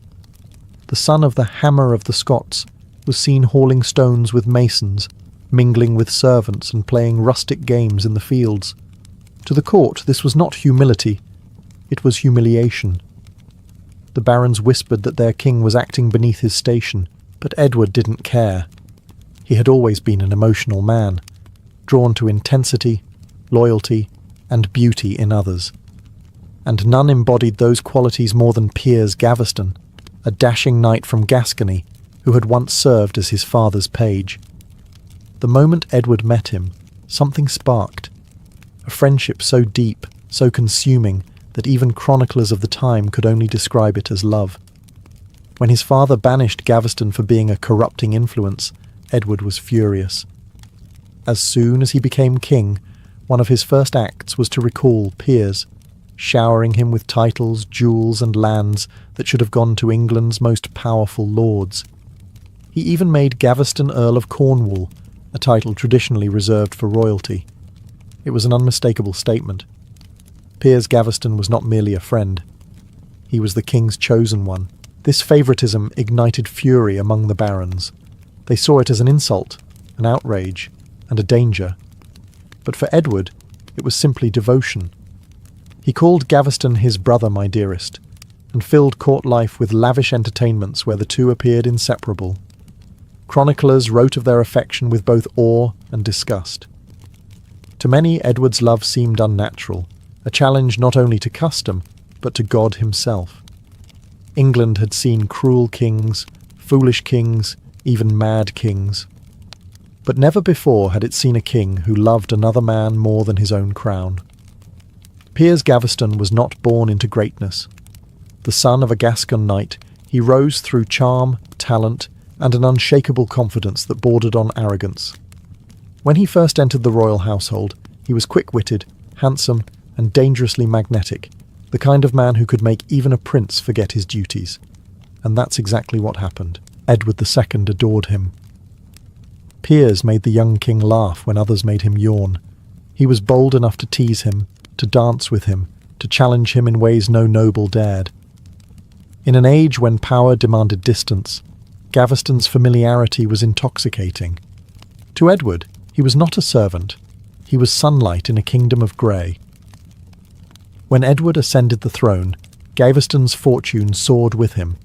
The son of the Hammer of the Scots was seen hauling stones with masons, mingling with servants and playing rustic games in the fields. To the court, this was not humility, it was humiliation. The barons whispered that their king was acting beneath his station, but Edward didn't care. He had always been an emotional man, drawn to intensity, loyalty, and beauty in others. And none embodied those qualities more than Piers Gaveston, a dashing knight from Gascony who had once served as his father's page. The moment Edward met him, something sparked. A friendship so deep, so consuming, that even chroniclers of the time could only describe it as love. When his father banished Gaveston for being a corrupting influence, Edward was furious. As soon as he became king, one of his first acts was to recall Piers, showering him with titles, jewels, and lands that should have gone to England's most powerful lords. He even made Gaveston Earl of Cornwall, a title traditionally reserved for royalty. It was an unmistakable statement. Piers Gaveston was not merely a friend. He was the king's chosen one. This favouritism ignited fury among the barons. They saw it as an insult, an outrage, and a danger. But for Edward, it was simply devotion. He called Gaveston his brother, my dearest, and filled court life with lavish entertainments where the two appeared inseparable. Chroniclers wrote of their affection with both awe and disgust. To many, Edward's love seemed unnatural, a challenge not only to custom, but to God himself. England had seen cruel kings, foolish kings, even mad kings. But never before had it seen a king who loved another man more than his own crown. Piers Gaveston was not born into greatness. The son of a Gascon knight, he rose through charm, talent, and an unshakable confidence that bordered on arrogance. When he first entered the royal household, he was quick-witted, handsome, and dangerously magnetic, the kind of man who could make even a prince forget his duties. And that's exactly what happened. Edward II adored him. Piers made the young king laugh when others made him yawn. He was bold enough to tease him, to dance with him, to challenge him in ways no noble dared. In an age when power demanded distance, Gaveston's familiarity was intoxicating. To Edward, he was not a servant. He was sunlight in a kingdom of grey. When Edward ascended the throne, Gaveston's fortune soared with him.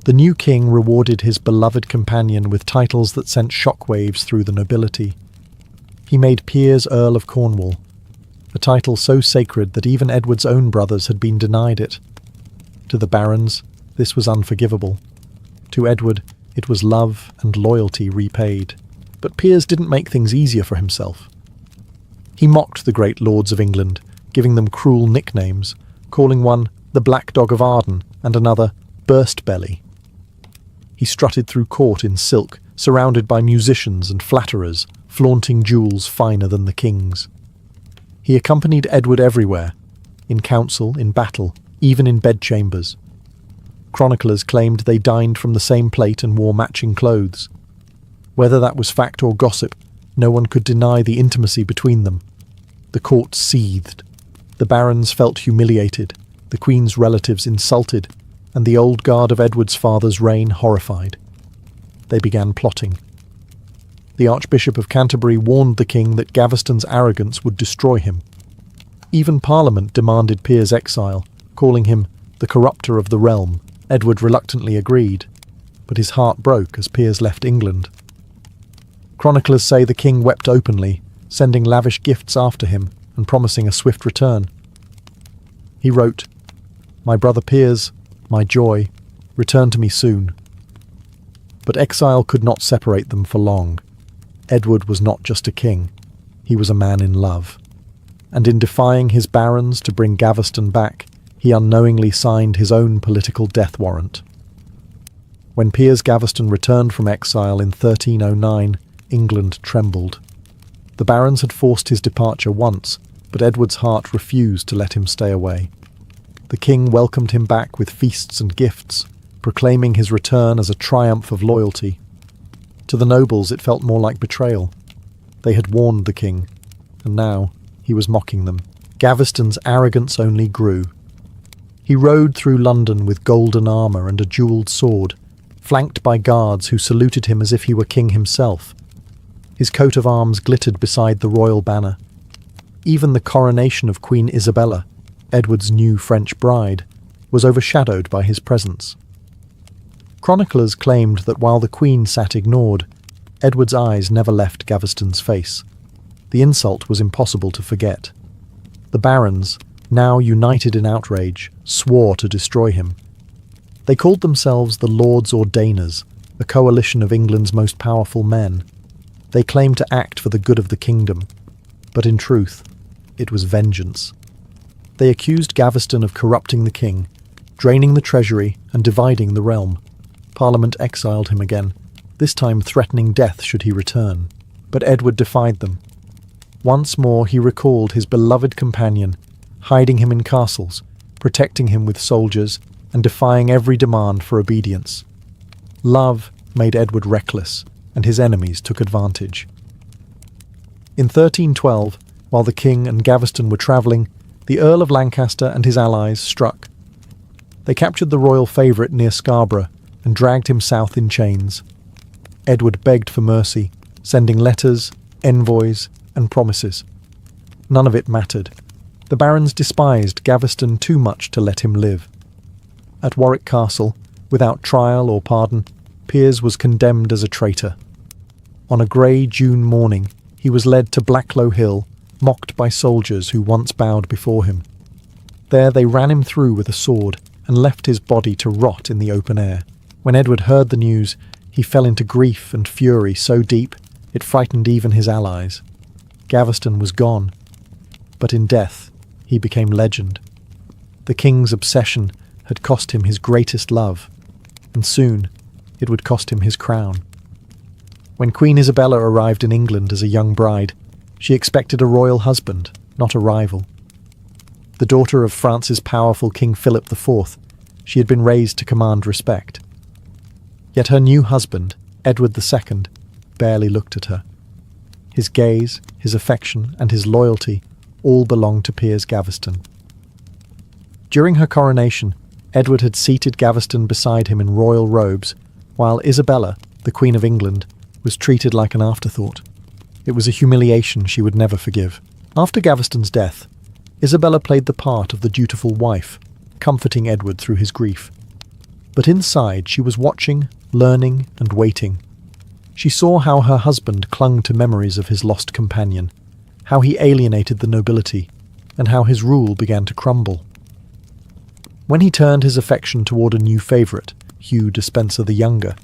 The new king rewarded his beloved companion with titles that sent shockwaves through the nobility. He made Piers Earl of Cornwall, a title so sacred that even Edward's own brothers had been denied it. To the barons, this was unforgivable. To Edward, it was love and loyalty repaid. But Piers didn't make things easier for himself. He mocked the great lords of England, giving them cruel nicknames, calling one the Black Dog of Arden and another Burst Belly. He strutted through court in silk, surrounded by musicians and flatterers, flaunting jewels finer than the king's. He accompanied Edward everywhere, in council, in battle, even in bedchambers. Chroniclers claimed they dined from the same plate and wore matching clothes. Whether that was fact or gossip, no one could deny the intimacy between them. The court seethed. The barons felt humiliated, the Queen's relatives insulted, and the old guard of Edward's father's reign horrified. They began plotting. The Archbishop of Canterbury warned the king that Gaveston's arrogance would destroy him. Even Parliament demanded Piers' exile, calling him the corrupter of the realm. Edward reluctantly agreed, but his heart broke as Piers left England. Chroniclers say the king wept openly, sending lavish gifts after him and promising a swift return. He wrote, "My brother Piers, my joy, return to me soon." But exile could not separate them for long. Edward was not just a king, he was a man in love. And in defying his barons to bring Gaveston back, he unknowingly signed his own political death warrant. When Piers Gaveston returned from exile in 1309, England trembled. The barons had forced his departure once, but Edward's heart refused to let him stay away. The king welcomed him back with feasts and gifts, proclaiming his return as a triumph of loyalty. To the nobles it felt more like betrayal. They had warned the king, and now he was mocking them. Gaveston's arrogance only grew. He rode through London with golden armour and a jewelled sword, flanked by guards who saluted him as if he were king himself. His coat of arms glittered beside the royal banner. Even the coronation of Queen Isabella, Edward's new French bride, was overshadowed by his presence. Chroniclers claimed that while the Queen sat ignored, Edward's eyes never left Gaveston's face. The insult was impossible to forget. The barons, now united in outrage, swore to destroy him. They called themselves the Lords Ordainers, a coalition of England's most powerful men. They claimed to act for the good of the kingdom, but in truth, it was vengeance. They accused Gaveston of corrupting the king, draining the treasury and dividing the realm. Parliament exiled him again, this time threatening death should he return. But Edward defied them. Once more he recalled his beloved companion, hiding him in castles, protecting him with soldiers, and defying every demand for obedience. Love made Edward reckless, and his enemies took advantage. In 1312, while the king and Gaveston were travelling, the Earl of Lancaster and his allies struck. They captured the royal favourite near Scarborough and dragged him south in chains. Edward begged for mercy, sending letters, envoys, and promises. None of it mattered. The barons despised Gaveston too much to let him live. At Warwick Castle, without trial or pardon, Piers was condemned as a traitor. On a grey June morning, he was led to Blacklow Hill, mocked by soldiers who once bowed before him. There they ran him through with a sword and left his body to rot in the open air. When Edward heard the news, he fell into grief and fury so deep it frightened even his allies. Gaveston was gone, but in death he became legend. The king's obsession had cost him his greatest love, and soon it would cost him his crown. When Queen Isabella arrived in England as a young bride, she expected a royal husband, not a rival. The daughter of France's powerful King Philip IV, she had been raised to command respect. Yet her new husband, Edward II, barely looked at her. His gaze, his affection, and his loyalty all belonged to Piers Gaveston. During her coronation, Edward had seated Gaveston beside him in royal robes, while Isabella, the Queen of England, was treated like an afterthought. It was a humiliation she would never forgive. After Gaveston's death, Isabella played the part of the dutiful wife, comforting Edward through his grief. But inside she was watching, learning, and waiting. She saw how her husband clung to memories of his lost companion, how he alienated the nobility, and how his rule began to crumble. When he turned his affection toward a new favourite, Hugh Despenser the Younger,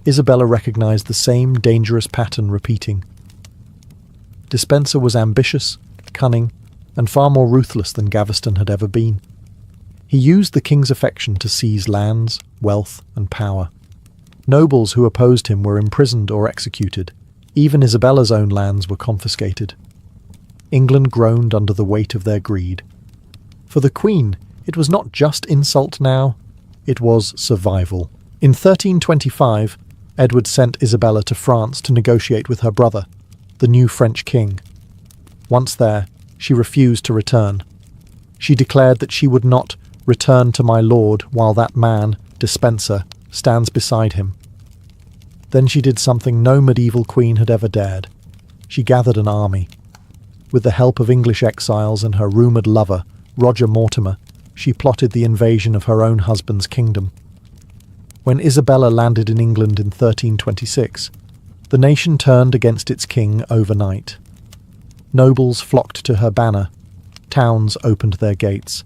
Isabella recognised the same dangerous pattern repeating. Despenser was ambitious, cunning, and far more ruthless than Gaveston had ever been. He used the king's affection to seize lands, wealth, and power. Nobles who opposed him were imprisoned or executed. Even Isabella's own lands were confiscated. England groaned under the weight of their greed. For the Queen, it was not just insult now, it was survival. In 1325, Edward sent Isabella to France to negotiate with her brother, the new French king. Once there, she refused to return. She declared that she would not return to my lord while that man, Despenser, stands beside him. Then she did something no medieval queen had ever dared. She gathered an army. With the help of English exiles and her rumoured lover, Roger Mortimer, she plotted the invasion of her own husband's kingdom. When Isabella landed in England in 1326, the nation turned against its king overnight. Nobles flocked to her banner. Towns opened their gates.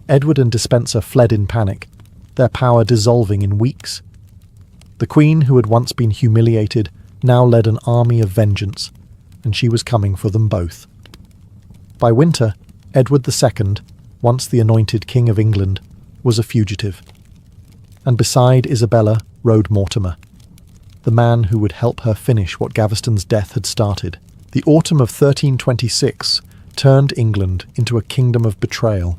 Edward and Despenser fled in panic, their power dissolving in weeks. The Queen, who had once been humiliated, now led an army of vengeance, and she was coming for them both. By winter, Edward II, once the anointed King of England, was a fugitive. And beside Isabella rode Mortimer, the man who would help her finish what Gaveston's death had started. The autumn of 1326 turned England into a kingdom of betrayal.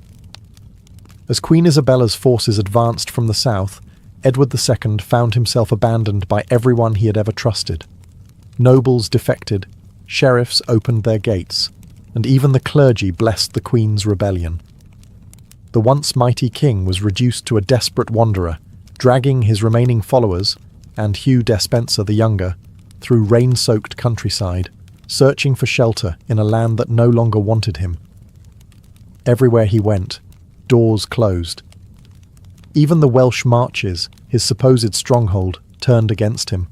As Queen Isabella's forces advanced from the south, Edward II found himself abandoned by everyone he had ever trusted. Nobles defected, sheriffs opened their gates, and even the clergy blessed the Queen's rebellion. The once mighty king was reduced to a desperate wanderer, dragging his remaining followers, and Hugh Despenser the Younger, through rain-soaked countryside, searching for shelter in a land that no longer wanted him. Everywhere he went, doors closed. Even the Welsh marches, his supposed stronghold, turned against him.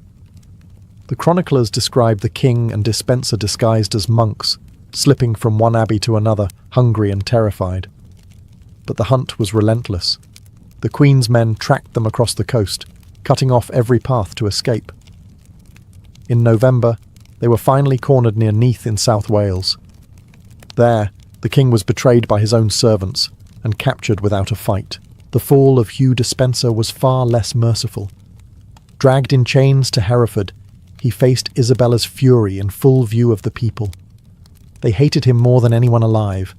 The chroniclers describe the king and Despenser disguised as monks, slipping from one abbey to another, hungry and terrified. But the hunt was relentless. The Queen's men tracked them across the coast, cutting off every path to escape. In November, they were finally cornered near Neath in South Wales. There, the king was betrayed by his own servants and captured without a fight. The fall of Hugh Despenser was far less merciful. Dragged in chains to Hereford, he faced Isabella's fury in full view of the people. They hated him more than anyone alive,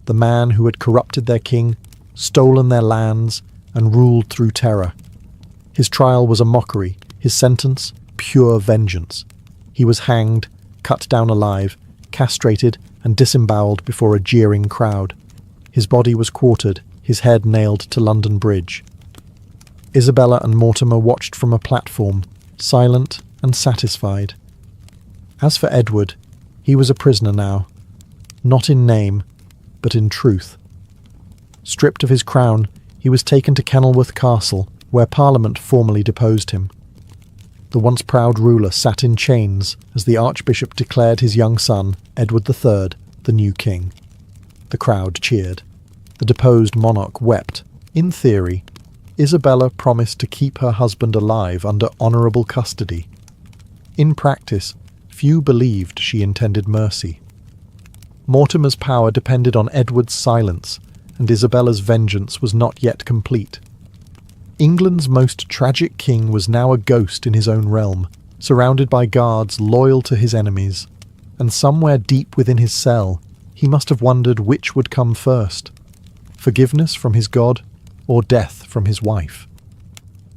the man who had corrupted their king, stolen their lands, and ruled through terror. His trial was a mockery, his sentence pure vengeance. He was hanged, cut down alive, castrated, and disemboweled before a jeering crowd. His body was quartered, his head nailed to London Bridge. Isabella and Mortimer watched from a platform, silent and satisfied. As for Edward, he was a prisoner now, not in name, but in truth. Stripped of his crown, he was taken to Kenilworth Castle, where Parliament formally deposed him. The once proud ruler sat in chains as the Archbishop declared his young son, Edward III, the new king. The crowd cheered. The deposed monarch wept. In theory, Isabella promised to keep her husband alive under honourable custody. In practice, few believed she intended mercy. Mortimer's power depended on Edward's silence, and Isabella's vengeance was not yet complete. England's most tragic king was now a ghost in his own realm, surrounded by guards loyal to his enemies, and somewhere deep within his cell, he must have wondered which would come first, forgiveness from his god or death from his wife.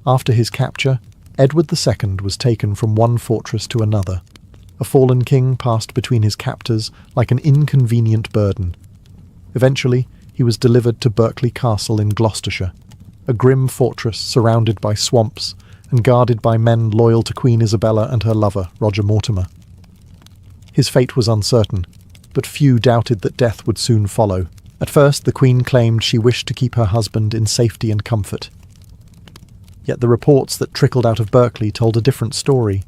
After his capture, Edward II was taken from one fortress to another. A fallen king passed between his captors like an inconvenient burden. Eventually, he was delivered to Berkeley Castle in Gloucestershire, a grim fortress surrounded by swamps and guarded by men loyal to Queen Isabella and her lover, Roger Mortimer. His fate was uncertain, but few doubted that death would soon follow. At first, the Queen claimed she wished to keep her husband in safety and comfort. Yet the reports that trickled out of Berkeley told a different story.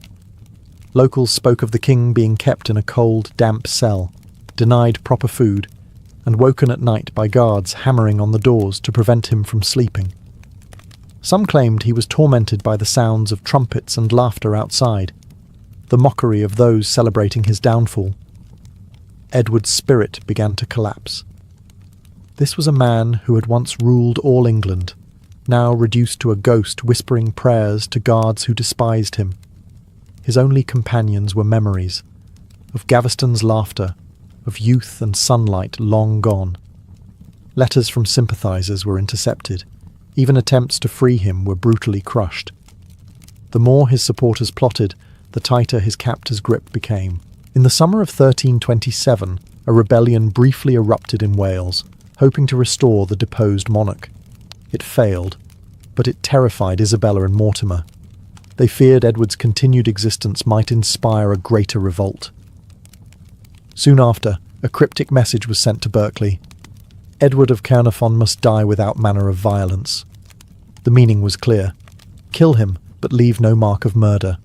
Locals spoke of the king being kept in a cold, damp cell, denied proper food, and woken at night by guards hammering on the doors to prevent him from sleeping. Some claimed he was tormented by the sounds of trumpets and laughter outside, the mockery of those celebrating his downfall. Edward's spirit began to collapse. This was a man who had once ruled all England, now reduced to a ghost whispering prayers to guards who despised him. His only companions were memories of Gaveston's laughter, of youth and sunlight long gone. Letters from sympathisers were intercepted. Even attempts to free him were brutally crushed. The more his supporters plotted, the tighter his captor's grip became. In the summer of 1327, a rebellion briefly erupted in Wales, hoping to restore the deposed monarch. It failed, but it terrified Isabella and Mortimer. They feared Edward's continued existence might inspire a greater revolt. Soon after, a cryptic message was sent to Berkeley. Edward of Caernarfon must die without manner of violence. The meaning was clear. Kill him, but leave no mark of murder.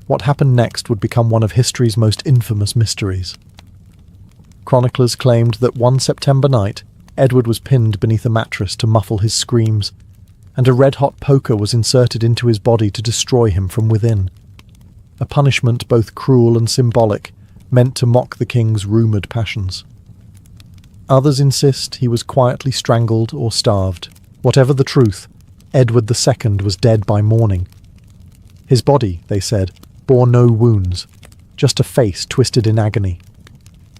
What happened next would become one of history's most infamous mysteries. Chroniclers claimed that one September night, Edward was pinned beneath a mattress to muffle his screams, and a red-hot poker was inserted into his body to destroy him from within. A punishment both cruel and symbolic, meant to mock the king's rumoured passions. Others insist he was quietly strangled or starved. Whatever the truth, Edward II was dead by morning. His body, they said, bore no wounds, just a face twisted in agony.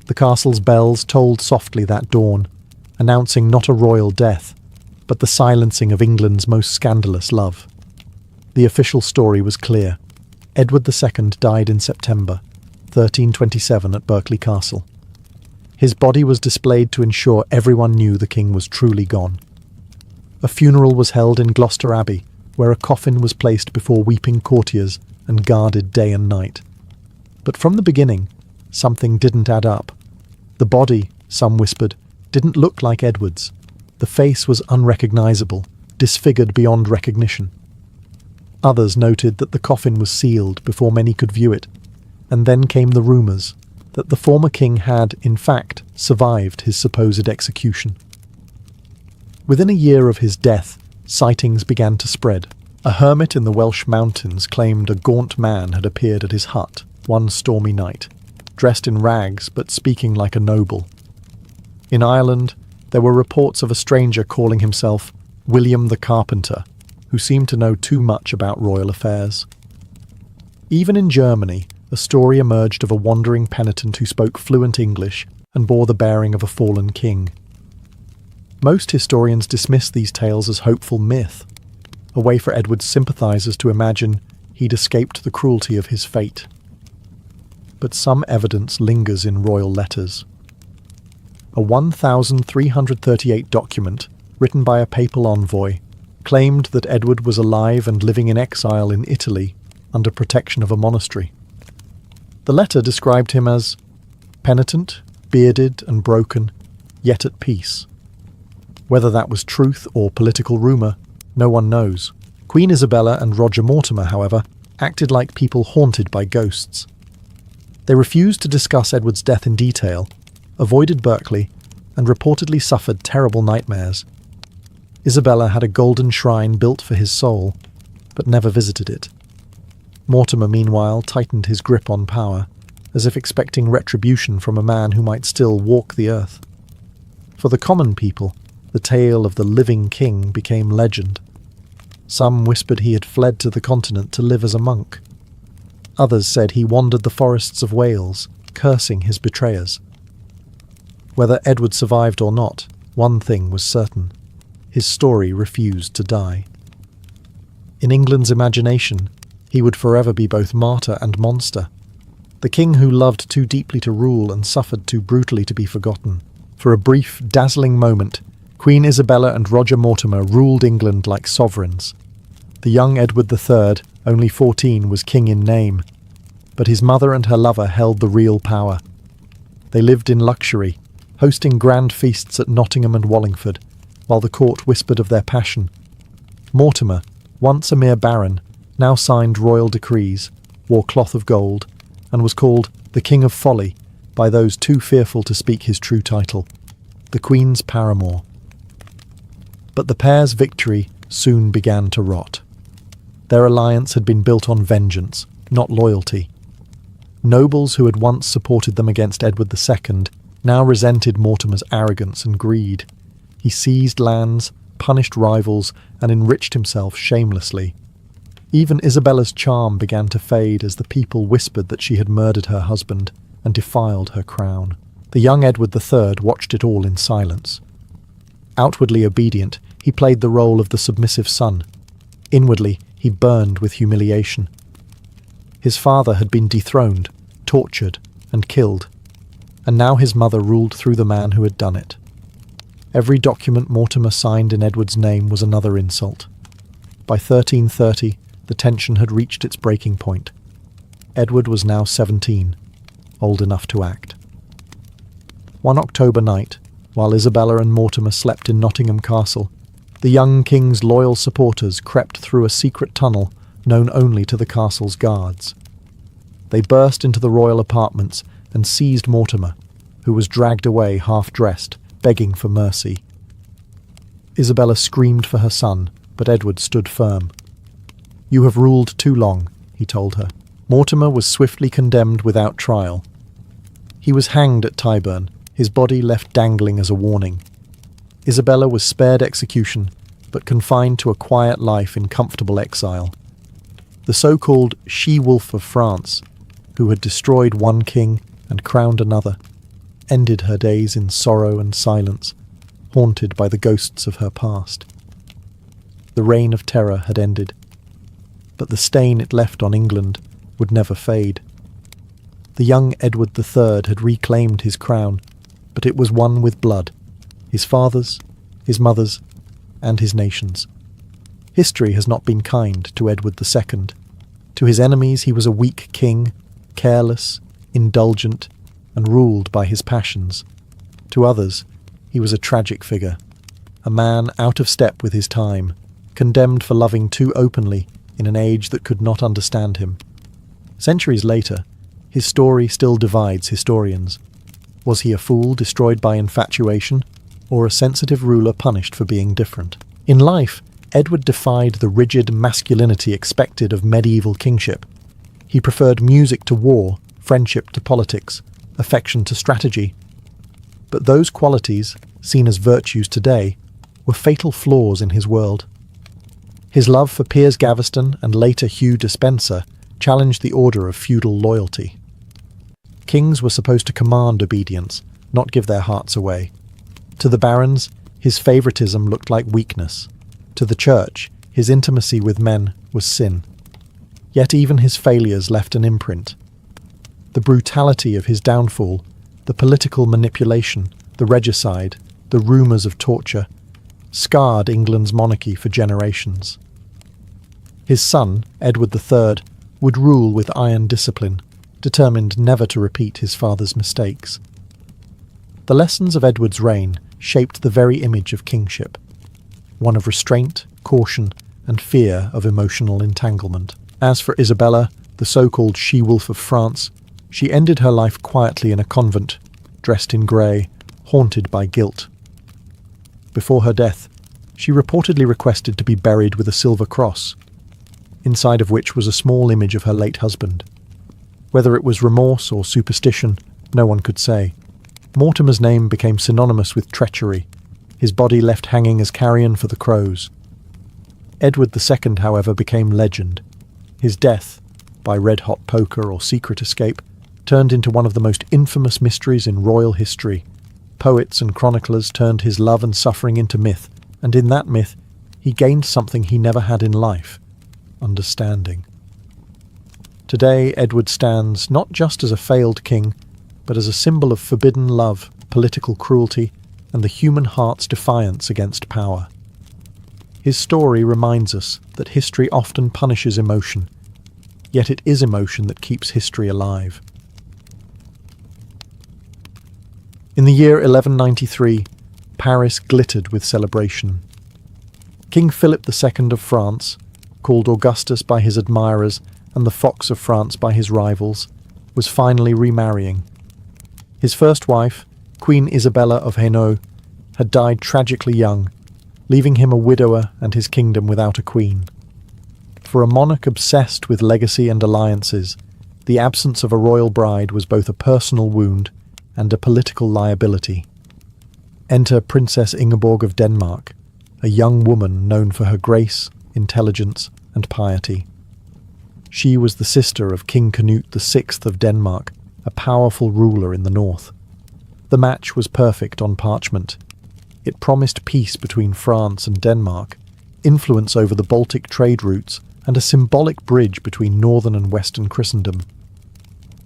The castle's bells tolled softly that dawn, announcing not a royal death, but the silencing of England's most scandalous love. The official story was clear. Edward II died in September 1327 at Berkeley Castle. His body was displayed to ensure everyone knew the king was truly gone. A funeral was held in Gloucester Abbey, where a coffin was placed before weeping courtiers and guarded day and night. But from the beginning, something didn't add up. The body, some whispered, didn't look like Edward's. The face was unrecognisable, disfigured beyond recognition. Others noted that the coffin was sealed before many could view it, and then came the rumours that the former king had, in fact, survived his supposed execution. Within a year of his death, sightings began to spread. A hermit in the Welsh mountains claimed a gaunt man had appeared at his hut one stormy night, dressed in rags but speaking like a noble. In Ireland, there were reports of a stranger calling himself William the Carpenter, who seemed to know too much about royal affairs. Even in Germany, a story emerged of a wandering penitent who spoke fluent English and bore the bearing of a fallen king. Most historians dismiss these tales as hopeful myth, a way for Edward's sympathisers to imagine he'd escaped the cruelty of his fate. But some evidence lingers in royal letters. A 1338 document, written by a papal envoy, claimed that Edward was alive and living in exile in Italy under protection of a monastery. The letter described him as penitent, bearded and broken, yet at peace. Whether that was truth or political rumour, no one knows. Queen Isabella and Roger Mortimer, however, acted like people haunted by ghosts. They refused to discuss Edward's death in detail, avoided Berkeley, and reportedly suffered terrible nightmares. Isabella had a golden shrine built for his soul, but never visited it. Mortimer, meanwhile, tightened his grip on power, as if expecting retribution from a man who might still walk the earth. For the common people, the tale of the living king became legend. Some whispered he had fled to the continent to live as a monk. Others said he wandered the forests of Wales, cursing his betrayers. Whether Edward survived or not, one thing was certain. His story refused to die. In England's imagination, he would forever be both martyr and monster. The king who loved too deeply to rule and suffered too brutally to be forgotten. For a brief, dazzling moment, Queen Isabella and Roger Mortimer ruled England like sovereigns. The young Edward III, only 14, was king in name, but his mother and her lover held the real power. They lived in luxury, hosting grand feasts at Nottingham and Wallingford, while the court whispered of their passion. Mortimer, Once a mere baron, now signed royal decrees, wore cloth of gold, and was called the King of Folly by those too fearful to speak his true title, the Queen's paramour. But the pair's victory soon began to rot. Their alliance had been built on vengeance, not loyalty. Nobles who had once supported them against Edward II now resented Mortimer's arrogance and greed. He seized lands, punished rivals, and enriched himself shamelessly. Even Isabella's charm began to fade as the people whispered that she had murdered her husband and defiled her crown. The young Edward III watched it all in silence. Outwardly obedient, he played the role of the submissive son. Inwardly, he burned with humiliation. His father had been dethroned, tortured, and killed, and now his mother ruled through the man who had done it. Every document Mortimer signed in Edward's name was another insult. By 1330, the tension had reached its breaking point. Edward was now 17, old enough to act. One October night, while Isabella and Mortimer slept in Nottingham Castle, the young king's loyal supporters crept through a secret tunnel known only to the castle's guards. They burst into the royal apartments and seized Mortimer, who was dragged away half-dressed, begging for mercy. Isabella screamed for her son, but Edward stood firm. "You have ruled too long," he told her. Mortimer was swiftly condemned without trial. He was hanged at Tyburn, his body left dangling as a warning. Isabella was spared execution, but confined to a quiet life in comfortable exile. The so-called she-wolf of France, who had destroyed one king and crowned another, ended her days in sorrow and silence, haunted by the ghosts of her past. The reign of terror had ended, but the stain it left on England would never fade. The young Edward III had reclaimed his crown, but it was won with blood, his father's, his mother's, and his nation's. History has not been kind to Edward II. To his enemies he was a weak king, careless, indulgent, and ruled by his passions. To others, he was a tragic figure, a man out of step with his time, condemned for loving too openly in an age that could not understand him. Centuries later, his story still divides historians. Was he a fool destroyed by infatuation, or a sensitive ruler punished for being different? In life, Edward defied the rigid masculinity expected of medieval kingship. He preferred music to war, friendship to politics, affection to strategy. But those qualities, seen as virtues today, were fatal flaws in his world. His love for Piers Gaveston and later Hugh Despenser challenged the order of feudal loyalty. Kings were supposed to command obedience, not give their hearts away. To the barons, his favouritism looked like weakness. To the church, his intimacy with men was sin. Yet even his failures left an imprint. The brutality of his downfall, the political manipulation, the regicide, the rumours of torture, scarred England's monarchy for generations. His son, Edward III, would rule with iron discipline, determined never to repeat his father's mistakes. The lessons of Edward's reign shaped the very image of kingship, one of restraint, caution, and fear of emotional entanglement. As for Isabella, the so-called she-wolf of France, she ended her life quietly in a convent, dressed in grey, haunted by guilt. Before her death, she reportedly requested to be buried with a silver cross, inside of which was a small image of her late husband. Whether it was remorse or superstition, no one could say. Mortimer's name became synonymous with treachery, his body left hanging as carrion for the crows. Edward II, however, became legend. His death, by red-hot poker or secret escape, turned into one of the most infamous mysteries in royal history. Poets and chroniclers turned his love and suffering into myth, and in that myth, he gained something he never had in life: understanding. Today, Edward stands not just as a failed king, but as a symbol of forbidden love, political cruelty, and the human heart's defiance against power. His story reminds us that history often punishes emotion, yet it is emotion that keeps history alive. In the year 1193, Paris glittered with celebration. King Philip II of France, called Augustus by his admirers and the Fox of France by his rivals, was finally remarrying. His first wife, Queen Isabella of Hainaut, had died tragically young, leaving him a widower and his kingdom without a queen. For a monarch obsessed with legacy and alliances, the absence of a royal bride was both a personal wound and a political liability. Enter Princess Ingeborg of Denmark, a young woman known for her grace, intelligence, and piety. She was the sister of King Canute VI of Denmark, a powerful ruler in the north. The match was perfect on parchment. It promised peace between France and Denmark, influence over the Baltic trade routes, and a symbolic bridge between northern and western Christendom.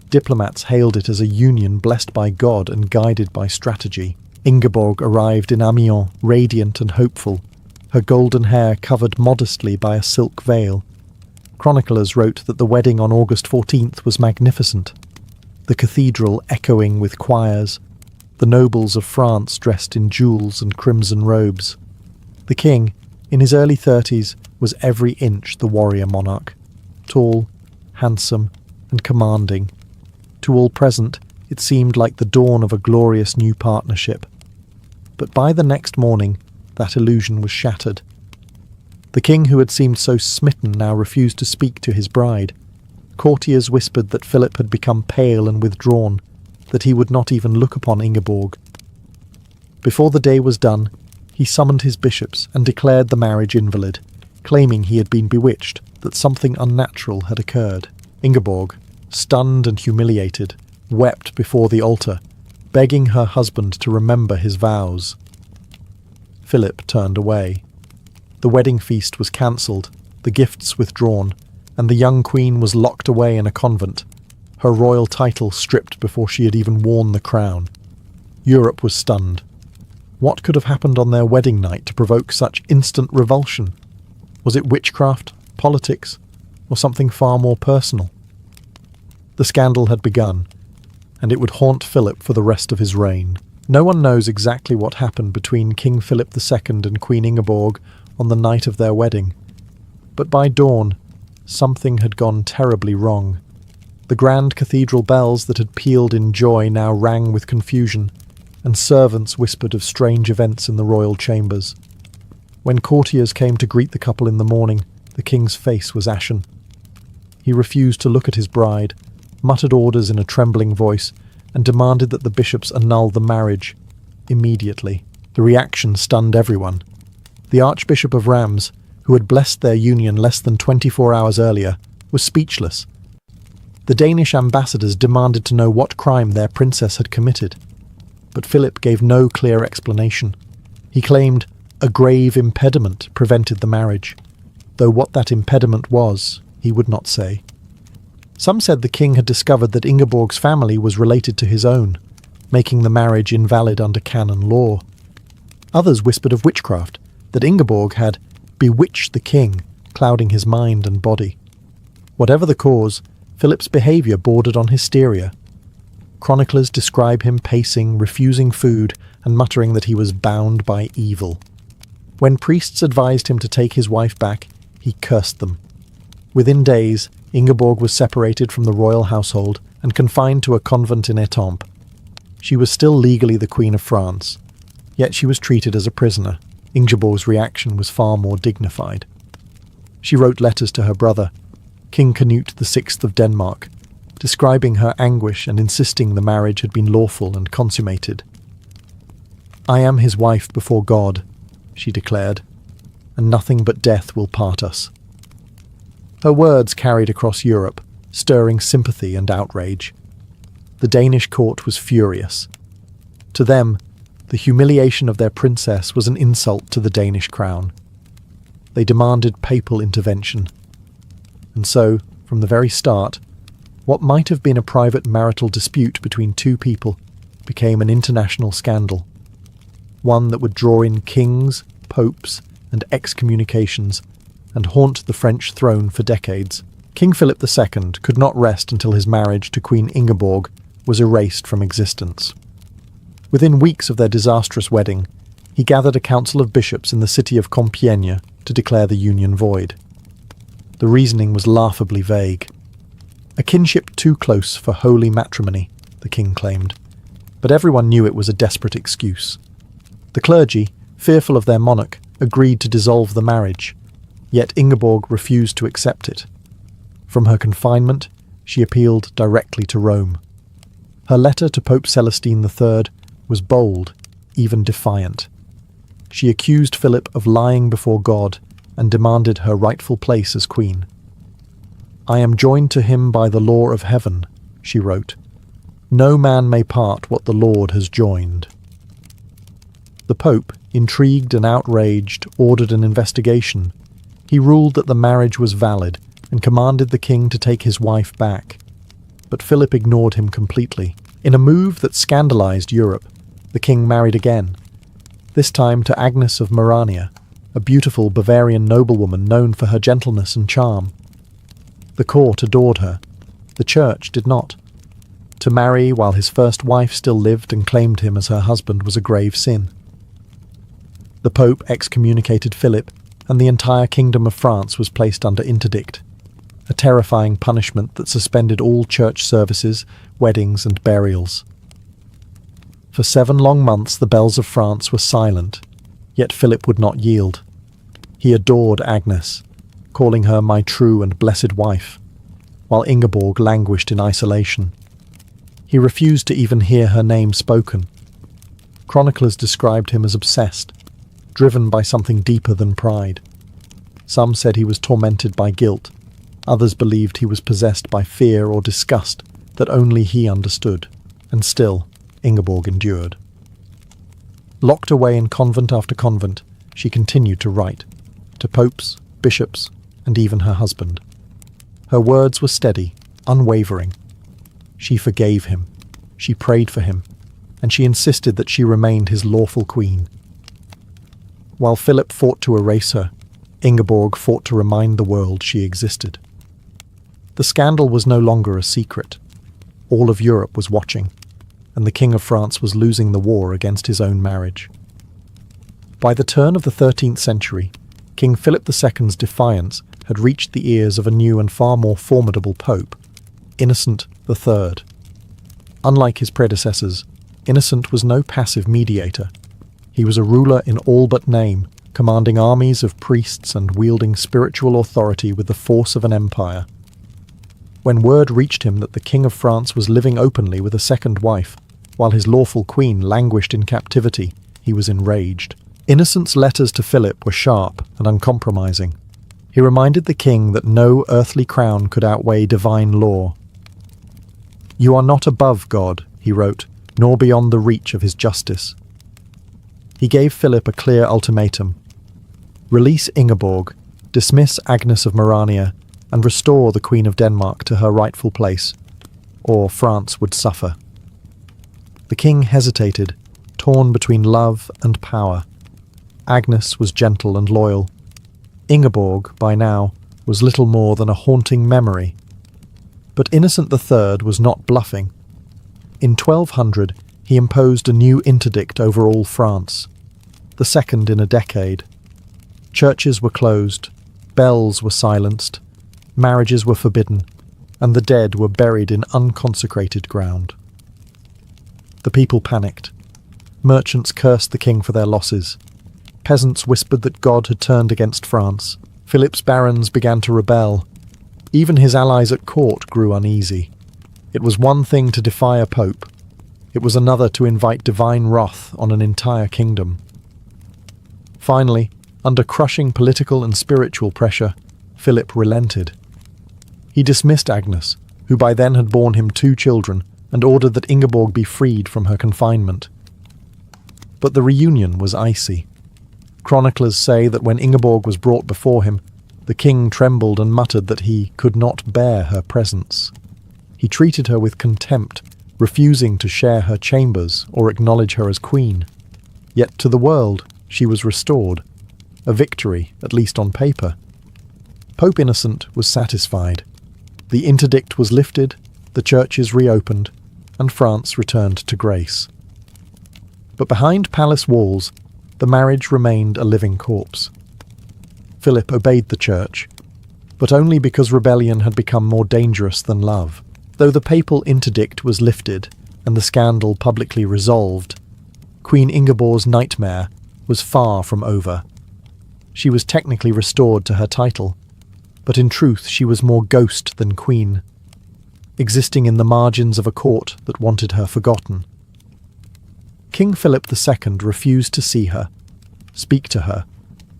Diplomats hailed it as a union blessed by God and guided by strategy. Ingeborg arrived in Amiens, radiant and hopeful, her golden hair covered modestly by a silk veil. Chroniclers wrote that the wedding on August 14th was magnificent, the cathedral echoing with choirs, the nobles of France dressed in jewels and crimson robes. The king, in his early 30s, was every inch the warrior monarch, tall, handsome, and commanding. To all present, it seemed like the dawn of a glorious new partnership. But by the next morning, that illusion was shattered. The king who had seemed so smitten now refused to speak to his bride. Courtiers whispered that Philip had become pale and withdrawn, that he would not even look upon Ingeborg. Before the day was done, he summoned his bishops and declared the marriage invalid, claiming he had been bewitched, that something unnatural had occurred. Ingeborg, stunned and humiliated, wept before the altar, begging her husband to remember his vows. Philip turned away. The wedding feast was cancelled, the gifts withdrawn, and the young queen was locked away in a convent, her royal title stripped before she had even worn the crown. Europe was stunned. What could have happened on their wedding night to provoke such instant revulsion? Was it witchcraft, politics, or something far more personal? The scandal had begun, and it would haunt Philip for the rest of his reign. No one knows exactly what happened between King Philip II and Queen Ingeborg on the night of their wedding, but by dawn, something had gone terribly wrong. The grand cathedral bells that had pealed in joy now rang with confusion, and servants whispered of strange events in the royal chambers. When courtiers came to greet the couple in the morning, the king's face was ashen. He refused to look at his bride, muttered orders in a trembling voice, and demanded that the bishops annul the marriage immediately. The reaction stunned everyone. The Archbishop of Reims, who had blessed their union less than 24 hours earlier, was speechless. The Danish ambassadors demanded to know what crime their princess had committed, but Philip gave no clear explanation. He claimed a grave impediment prevented the marriage, though what that impediment was, he would not say. Some said the king had discovered that Ingeborg's family was related to his own, making the marriage invalid under canon law. Others whispered of witchcraft, that Ingeborg had bewitched the king, clouding his mind and body. Whatever the cause, Philip's behaviour bordered on hysteria. Chroniclers describe him pacing, refusing food, and muttering that he was bound by evil. When priests advised him to take his wife back, he cursed them. Within days, Ingeborg was separated from the royal household and confined to a convent in Étampes. She was still legally the Queen of France, yet she was treated as a prisoner. Ingeborg's reaction was far more dignified. She wrote letters to her brother, King Canute VI of Denmark, describing her anguish and insisting the marriage had been lawful and consummated. "I am his wife before God," she declared, "and nothing but death will part us." Her words carried across Europe, stirring sympathy and outrage. The Danish court was furious. To them, the humiliation of their princess was an insult to the Danish crown. They demanded papal intervention. And so, from the very start, what might have been a private marital dispute between two people became an international scandal, one that would draw in kings, popes, and excommunications, and haunt the French throne for decades. King Philip II could not rest until his marriage to Queen Ingeborg was erased from existence. Within weeks of their disastrous wedding, he gathered a council of bishops in the city of Compiègne to declare the union void. The reasoning was laughably vague. A kinship too close for holy matrimony, the king claimed, but everyone knew it was a desperate excuse. The clergy, fearful of their monarch, agreed to dissolve the marriage, yet Ingeborg refused to accept it. From her confinement, she appealed directly to Rome. Her letter to Pope Celestine III was bold, even defiant. She accused Philip of lying before God and demanded her rightful place as queen. "I am joined to him by the law of heaven," she wrote. "No man may part what the Lord has joined." The Pope, intrigued and outraged, ordered an investigation. He ruled that the marriage was valid and commanded the king to take his wife back. But Philip ignored him completely. In a move that scandalized Europe, the king married again, this time to Agnes of Marania, a beautiful Bavarian noblewoman known for her gentleness and charm. The court adored her. The church did not. To marry while his first wife still lived and claimed him as her husband was a grave sin. The Pope excommunicated Philip, and the entire kingdom of France was placed under interdict, a terrifying punishment that suspended all church services, weddings, and burials. For 7 long months the bells of France were silent, yet Philip would not yield. He adored Agnes, calling her my true and blessed wife, while Ingeborg languished in isolation. He refused to even hear her name spoken. Chroniclers described him as obsessed, driven by something deeper than pride. Some said he was tormented by guilt. Others believed he was possessed by fear or disgust that only he understood. And still, Ingeborg endured. Locked away in convent after convent, she continued to write, to popes, bishops, and even her husband. Her words were steady, unwavering. She forgave him, she prayed for him, and she insisted that she remained his lawful queen. While Philip fought to erase her, Ingeborg fought to remind the world she existed. The scandal was no longer a secret. All of Europe was watching, and the King of France was losing the war against his own marriage. By the turn of the 13th century, King Philip II's defiance had reached the ears of a new and far more formidable pope, Innocent III. Unlike his predecessors, Innocent was no passive mediator. He was a ruler in all but name, commanding armies of priests and wielding spiritual authority with the force of an empire. When word reached him that the King of France was living openly with a second wife, while his lawful queen languished in captivity, he was enraged. Innocent's letters to Philip were sharp and uncompromising. He reminded the king that no earthly crown could outweigh divine law. "You are not above God," he wrote, "nor beyond the reach of his justice." He gave Philip a clear ultimatum: release Ingeborg, dismiss Agnes of Marania, and restore the Queen of Denmark to her rightful place, or France would suffer. The king hesitated, torn between love and power. Agnes was gentle and loyal. Ingeborg, by now, was little more than a haunting memory. But Innocent III was not bluffing. In 1200, he imposed a new interdict over all France, the second in a decade. Churches were closed, bells were silenced, marriages were forbidden, and the dead were buried in unconsecrated ground. The people panicked. Merchants cursed the king for their losses. Peasants whispered that God had turned against France. Philip's barons began to rebel. Even his allies at court grew uneasy. It was one thing to defy a pope. It was another to invite divine wrath on an entire kingdom. Finally, under crushing political and spiritual pressure, Philip relented. He dismissed Agnes, who by then had borne him 2 children, and ordered that Ingeborg be freed from her confinement. But the reunion was icy. Chroniclers say that when Ingeborg was brought before him, the king trembled and muttered that he could not bear her presence. He treated her with contempt, refusing to share her chambers or acknowledge her as queen. Yet to the world, she was restored, a victory, at least on paper. Pope Innocent was satisfied. The interdict was lifted, the churches reopened, and France returned to grace. But behind palace walls, the marriage remained a living corpse. Philip obeyed the church, but only because rebellion had become more dangerous than love. Though the papal interdict was lifted and the scandal publicly resolved, Queen Ingeborg's nightmare was far from over. She was technically restored to her title, but in truth she was more ghost than queen, existing in the margins of a court that wanted her forgotten. King Philip II refused to see her, speak to her,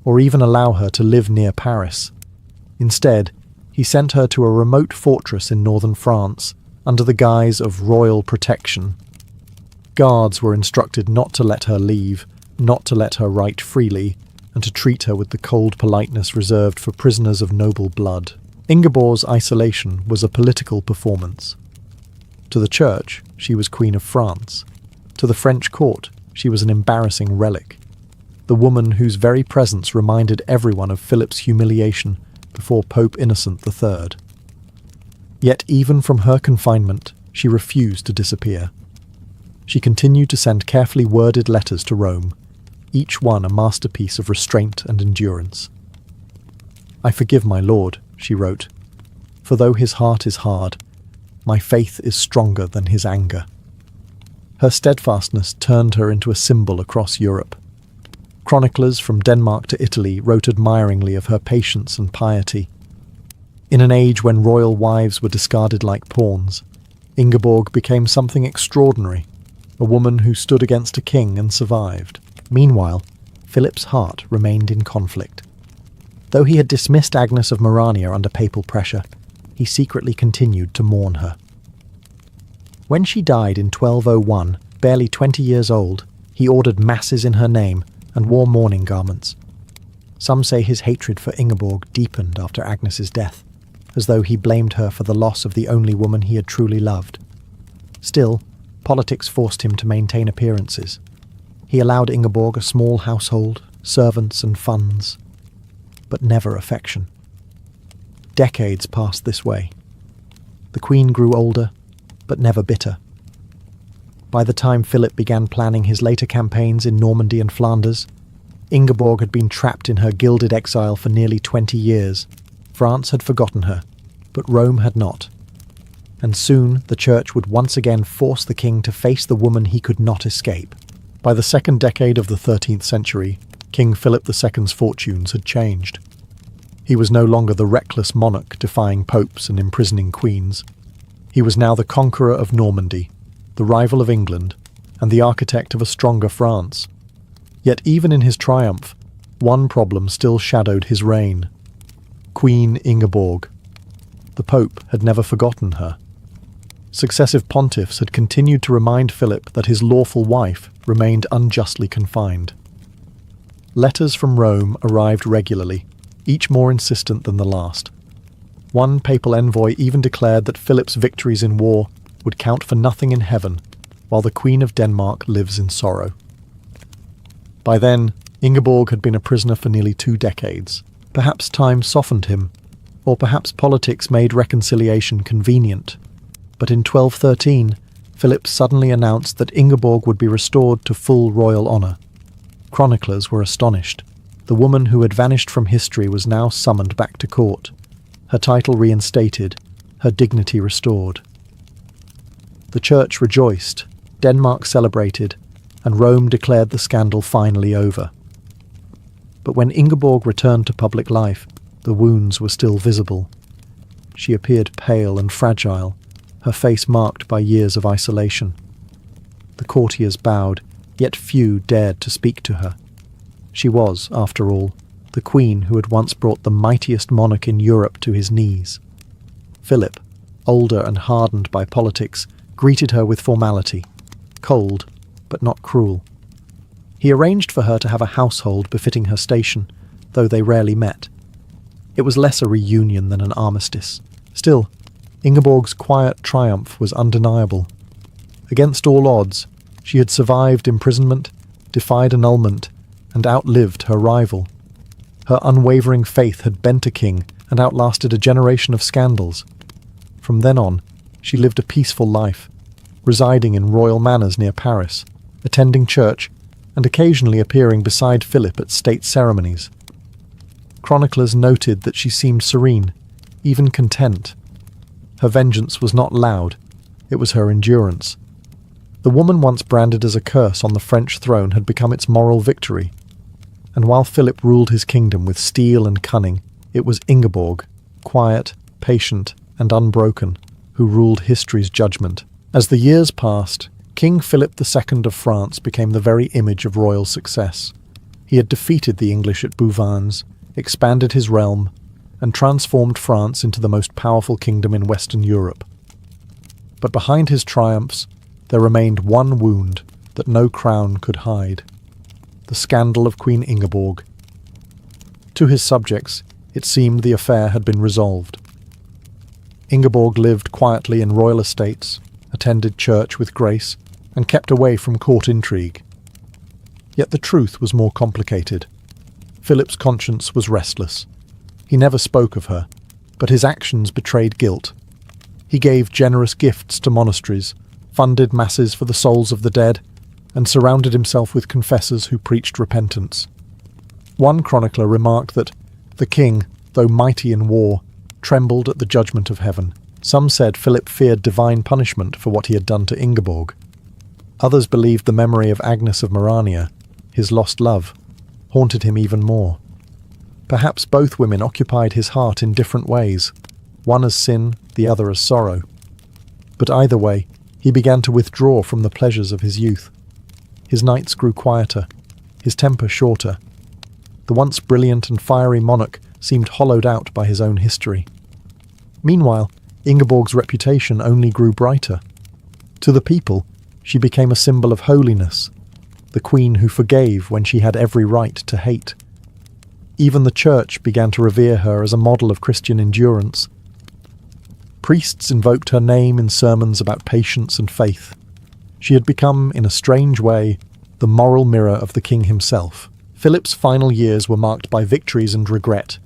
or even allow her to live near Paris. Instead, he sent her to a remote fortress in northern France under the guise of royal protection. Guards were instructed not to let her leave, not to let her write freely, and to treat her with the cold politeness reserved for prisoners of noble blood. Ingeborg's isolation was a political performance. To the church, she was Queen of France. To the French court, she was an embarrassing relic, the woman whose very presence reminded everyone of Philip's humiliation before Pope Innocent III. Yet even from her confinement, she refused to disappear. She continued to send carefully worded letters to Rome, each one a masterpiece of restraint and endurance. "I forgive my lord," she wrote, "for though his heart is hard, my faith is stronger than his anger." Her steadfastness turned her into a symbol across Europe. Chroniclers from Denmark to Italy wrote admiringly of her patience and piety. In an age when royal wives were discarded like pawns, Ingeborg became something extraordinary, a woman who stood against a king and survived. Meanwhile, Philip's heart remained in conflict. Though he had dismissed Agnes of Merania under papal pressure, he secretly continued to mourn her. When she died in 1201, barely 20 years old, he ordered masses in her name and wore mourning garments. Some say his hatred for Ingeborg deepened after Agnes's death, as though he blamed her for the loss of the only woman he had truly loved. Still, politics forced him to maintain appearances. He allowed Ingeborg a small household, servants and funds, but never affection. Decades passed this way. The queen grew older, but never bitter. By the time Philip began planning his later campaigns in Normandy and Flanders, Ingeborg had been trapped in her gilded exile for nearly 20 years. France had forgotten her, but Rome had not. And soon the church would once again force the king to face the woman he could not escape. By the second decade of the 13th century, King Philip II's fortunes had changed. He was no longer the reckless monarch defying popes and imprisoning queens. He was now the conqueror of Normandy, the rival of England, and the architect of a stronger France. Yet even in his triumph, one problem still shadowed his reign: Queen Ingeborg. The Pope had never forgotten her. Successive pontiffs had continued to remind Philip that his lawful wife remained unjustly confined. Letters from Rome arrived regularly, each more insistent than the last. One papal envoy even declared that Philip's victories in war would count for nothing in heaven, while the Queen of Denmark lives in sorrow. By then, Ingeborg had been a prisoner for nearly 2 decades. Perhaps time softened him, or perhaps politics made reconciliation convenient. But in 1213, Philip suddenly announced that Ingeborg would be restored to full royal honour. Chroniclers were astonished. The woman who had vanished from history was now summoned back to court, her title reinstated, her dignity restored. The church rejoiced, Denmark celebrated, and Rome declared the scandal finally over. But when Ingeborg returned to public life, the wounds were still visible. She appeared pale and fragile, her face marked by years of isolation. The courtiers bowed, yet few dared to speak to her. She was, after all, the queen who had once brought the mightiest monarch in Europe to his knees. Philip, older and hardened by politics, greeted her with formality, cold, but not cruel. He arranged for her to have a household befitting her station, though they rarely met. It was less a reunion than an armistice. Still, Ingeborg's quiet triumph was undeniable. Against all odds, she had survived imprisonment, defied annulment, and outlived her rival. Her unwavering faith had bent a king and outlasted a generation of scandals. From then on, she lived a peaceful life, residing in royal manors near Paris, attending church, and occasionally appearing beside Philip at state ceremonies. Chroniclers noted that she seemed serene, even content. Her vengeance was not loud, it was her endurance. The woman once branded as a curse on the French throne had become its moral victory. And while Philip ruled his kingdom with steel and cunning, it was Ingeborg, quiet, patient, and unbroken, who ruled history's judgment. As the years passed, King Philip II of France became the very image of royal success. He had defeated the English at Bouvines, expanded his realm, and transformed France into the most powerful kingdom in Western Europe. But behind his triumphs, there remained one wound that no crown could hide: the scandal of Queen Ingeborg. To his subjects, it seemed the affair had been resolved. Ingeborg lived quietly in royal estates, attended church with grace, and kept away from court intrigue. Yet the truth was more complicated. Philip's conscience was restless. He never spoke of her, but his actions betrayed guilt. He gave generous gifts to monasteries, funded masses for the souls of the dead, and surrounded himself with confessors who preached repentance. One chronicler remarked that the king, though mighty in war, trembled at the judgment of heaven. Some said Philip feared divine punishment for what he had done to Ingeborg. Others believed the memory of Agnes of Marania, his lost love, haunted him even more. Perhaps both women occupied his heart in different ways, one as sin, the other as sorrow. But either way, he began to withdraw from the pleasures of his youth. His nights grew quieter, his temper shorter. The once brilliant and fiery monarch seemed hollowed out by his own history. Meanwhile, Ingeborg's reputation only grew brighter. To the people, she became a symbol of holiness, the queen who forgave when she had every right to hate. Even the church began to revere her as a model of Christian endurance. Priests invoked her name in sermons about patience and faith. She had become, in a strange way, the moral mirror of the king himself. Philip's final years were marked by victories and regret.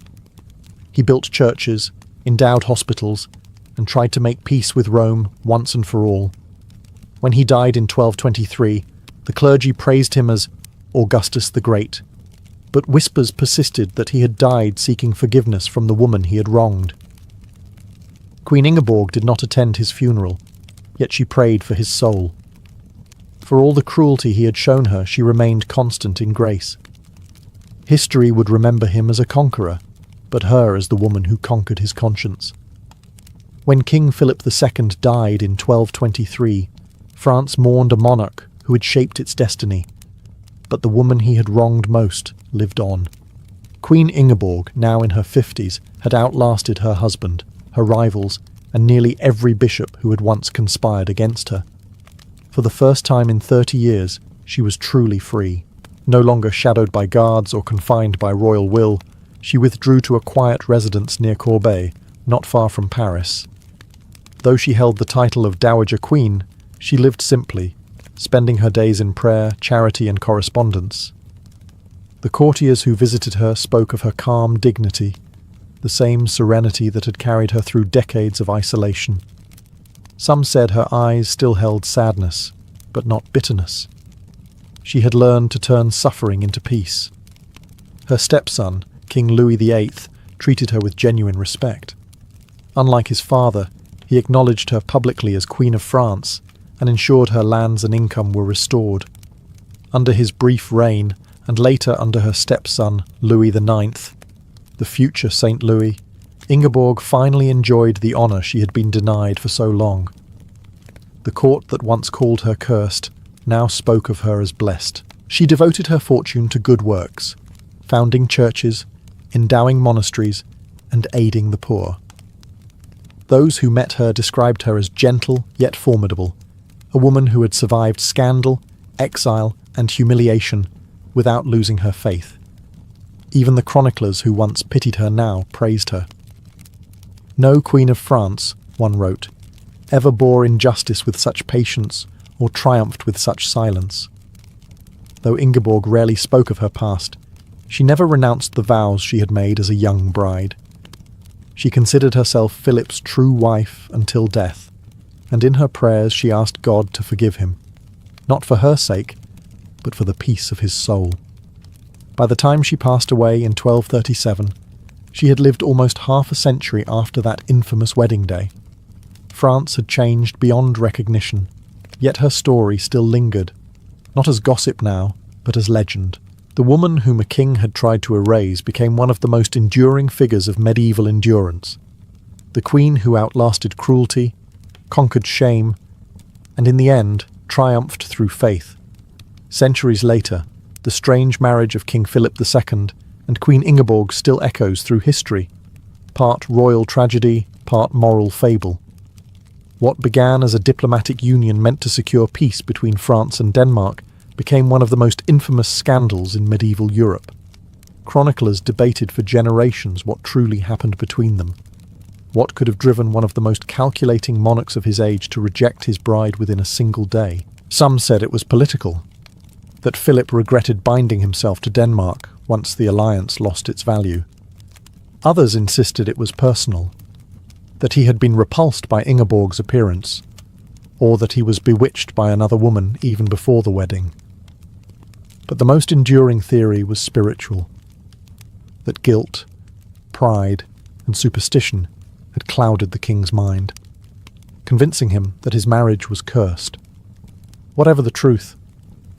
He built churches, endowed hospitals, and tried to make peace with Rome once and for all. When he died in 1223, the clergy praised him as Augustus the Great, but whispers persisted that he had died seeking forgiveness from the woman he had wronged. Queen Ingeborg did not attend his funeral, yet she prayed for his soul. For all the cruelty he had shown her, she remained constant in grace. History would remember him as a conqueror, but her as the woman who conquered his conscience. When King Philip II died in 1223, France mourned a monarch who had shaped its destiny, but the woman he had wronged most lived on. Queen Ingeborg, now in her 50s, had outlasted her husband, her rivals, and nearly every bishop who had once conspired against her. For the first time in 30 years, she was truly free. No longer shadowed by guards or confined by royal will, she withdrew to a quiet residence near Corbeil, not far from Paris. Though she held the title of Dowager Queen, she lived simply, spending her days in prayer, charity, and correspondence. The courtiers who visited her spoke of her calm dignity, the same serenity that had carried her through decades of isolation. Some said her eyes still held sadness, but not bitterness. She had learned to turn suffering into peace. Her stepson, King Louis VIII, treated her with genuine respect. Unlike his father, he acknowledged her publicly as Queen of France and ensured her lands and income were restored. Under his brief reign, and later under her stepson, Louis IX, the future Saint Louis, Ingeborg finally enjoyed the honour she had been denied for so long. The court that once called her cursed now spoke of her as blessed. She devoted her fortune to good works, founding churches, endowing monasteries, and aiding the poor. Those who met her described her as gentle yet formidable, a woman who had survived scandal, exile, and humiliation without losing her faith. Even the chroniclers who once pitied her now praised her. "No Queen of France," one wrote, "ever bore injustice with such patience or triumphed with such silence." Though Ingeborg rarely spoke of her past, she never renounced the vows she had made as a young bride. She considered herself Philip's true wife until death, and in her prayers she asked God to forgive him, not for her sake, but for the peace of his soul. By the time she passed away in 1237, She had lived almost half a century after that infamous wedding day. France had changed beyond recognition, yet her story still lingered, not as gossip now, but as legend. The woman whom a king had tried to erase became one of the most enduring figures of medieval endurance. The queen who outlasted cruelty, conquered shame, and in the end triumphed through faith. Centuries later, the strange marriage of King Philip II and Queen Ingeborg still echoes through history, part royal tragedy, part moral fable. What began as a diplomatic union meant to secure peace between France and Denmark became one of the most infamous scandals in medieval Europe. Chroniclers debated for generations what truly happened between them. What could have driven one of the most calculating monarchs of his age to reject his bride within a single day? Some said it was political, that Philip regretted binding himself to Denmark once the alliance lost its value. Others insisted it was personal, that he had been repulsed by Ingeborg's appearance, or that he was bewitched by another woman even before the wedding. But the most enduring theory was spiritual, that guilt, pride, and superstition had clouded the king's mind, convincing him that his marriage was cursed. Whatever the truth,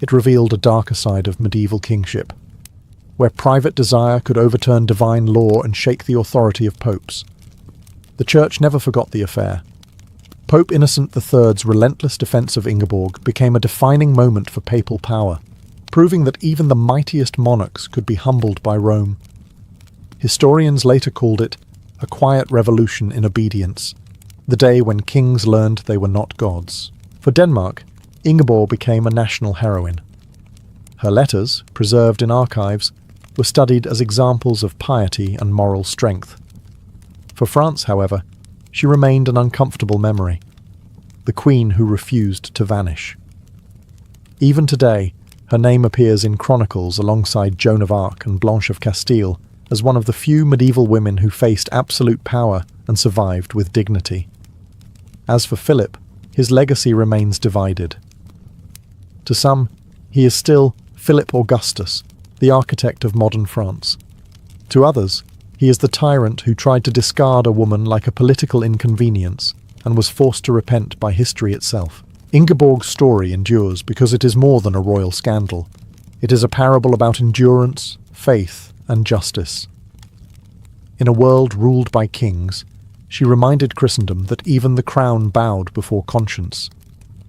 it revealed a darker side of medieval kingship, where private desire could overturn divine law and shake the authority of popes. The Church never forgot the affair. Pope Innocent III's relentless defence of Ingeborg became a defining moment for papal power, proving that even the mightiest monarchs could be humbled by Rome. Historians later called it a quiet revolution in obedience, the day when kings learned they were not gods. For Denmark, Ingeborg became a national heroine. Her letters, preserved in archives, were studied as examples of piety and moral strength. For France, however, she remained an uncomfortable memory, the queen who refused to vanish. Even today, her name appears in chronicles alongside Joan of Arc and Blanche of Castile as one of the few medieval women who faced absolute power and survived with dignity. As for Philip, his legacy remains divided. To some, he is still Philip Augustus, the architect of modern France. To others, he is the tyrant who tried to discard a woman like a political inconvenience and was forced to repent by history itself. Ingeborg's story endures because it is more than a royal scandal. It is a parable about endurance, faith, and justice. In a world ruled by kings, she reminded Christendom that even the crown bowed before conscience.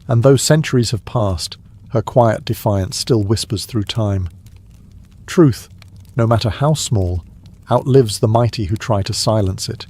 And though centuries have passed, her quiet defiance still whispers through time. Truth, no matter how small, outlives the mighty who try to silence it.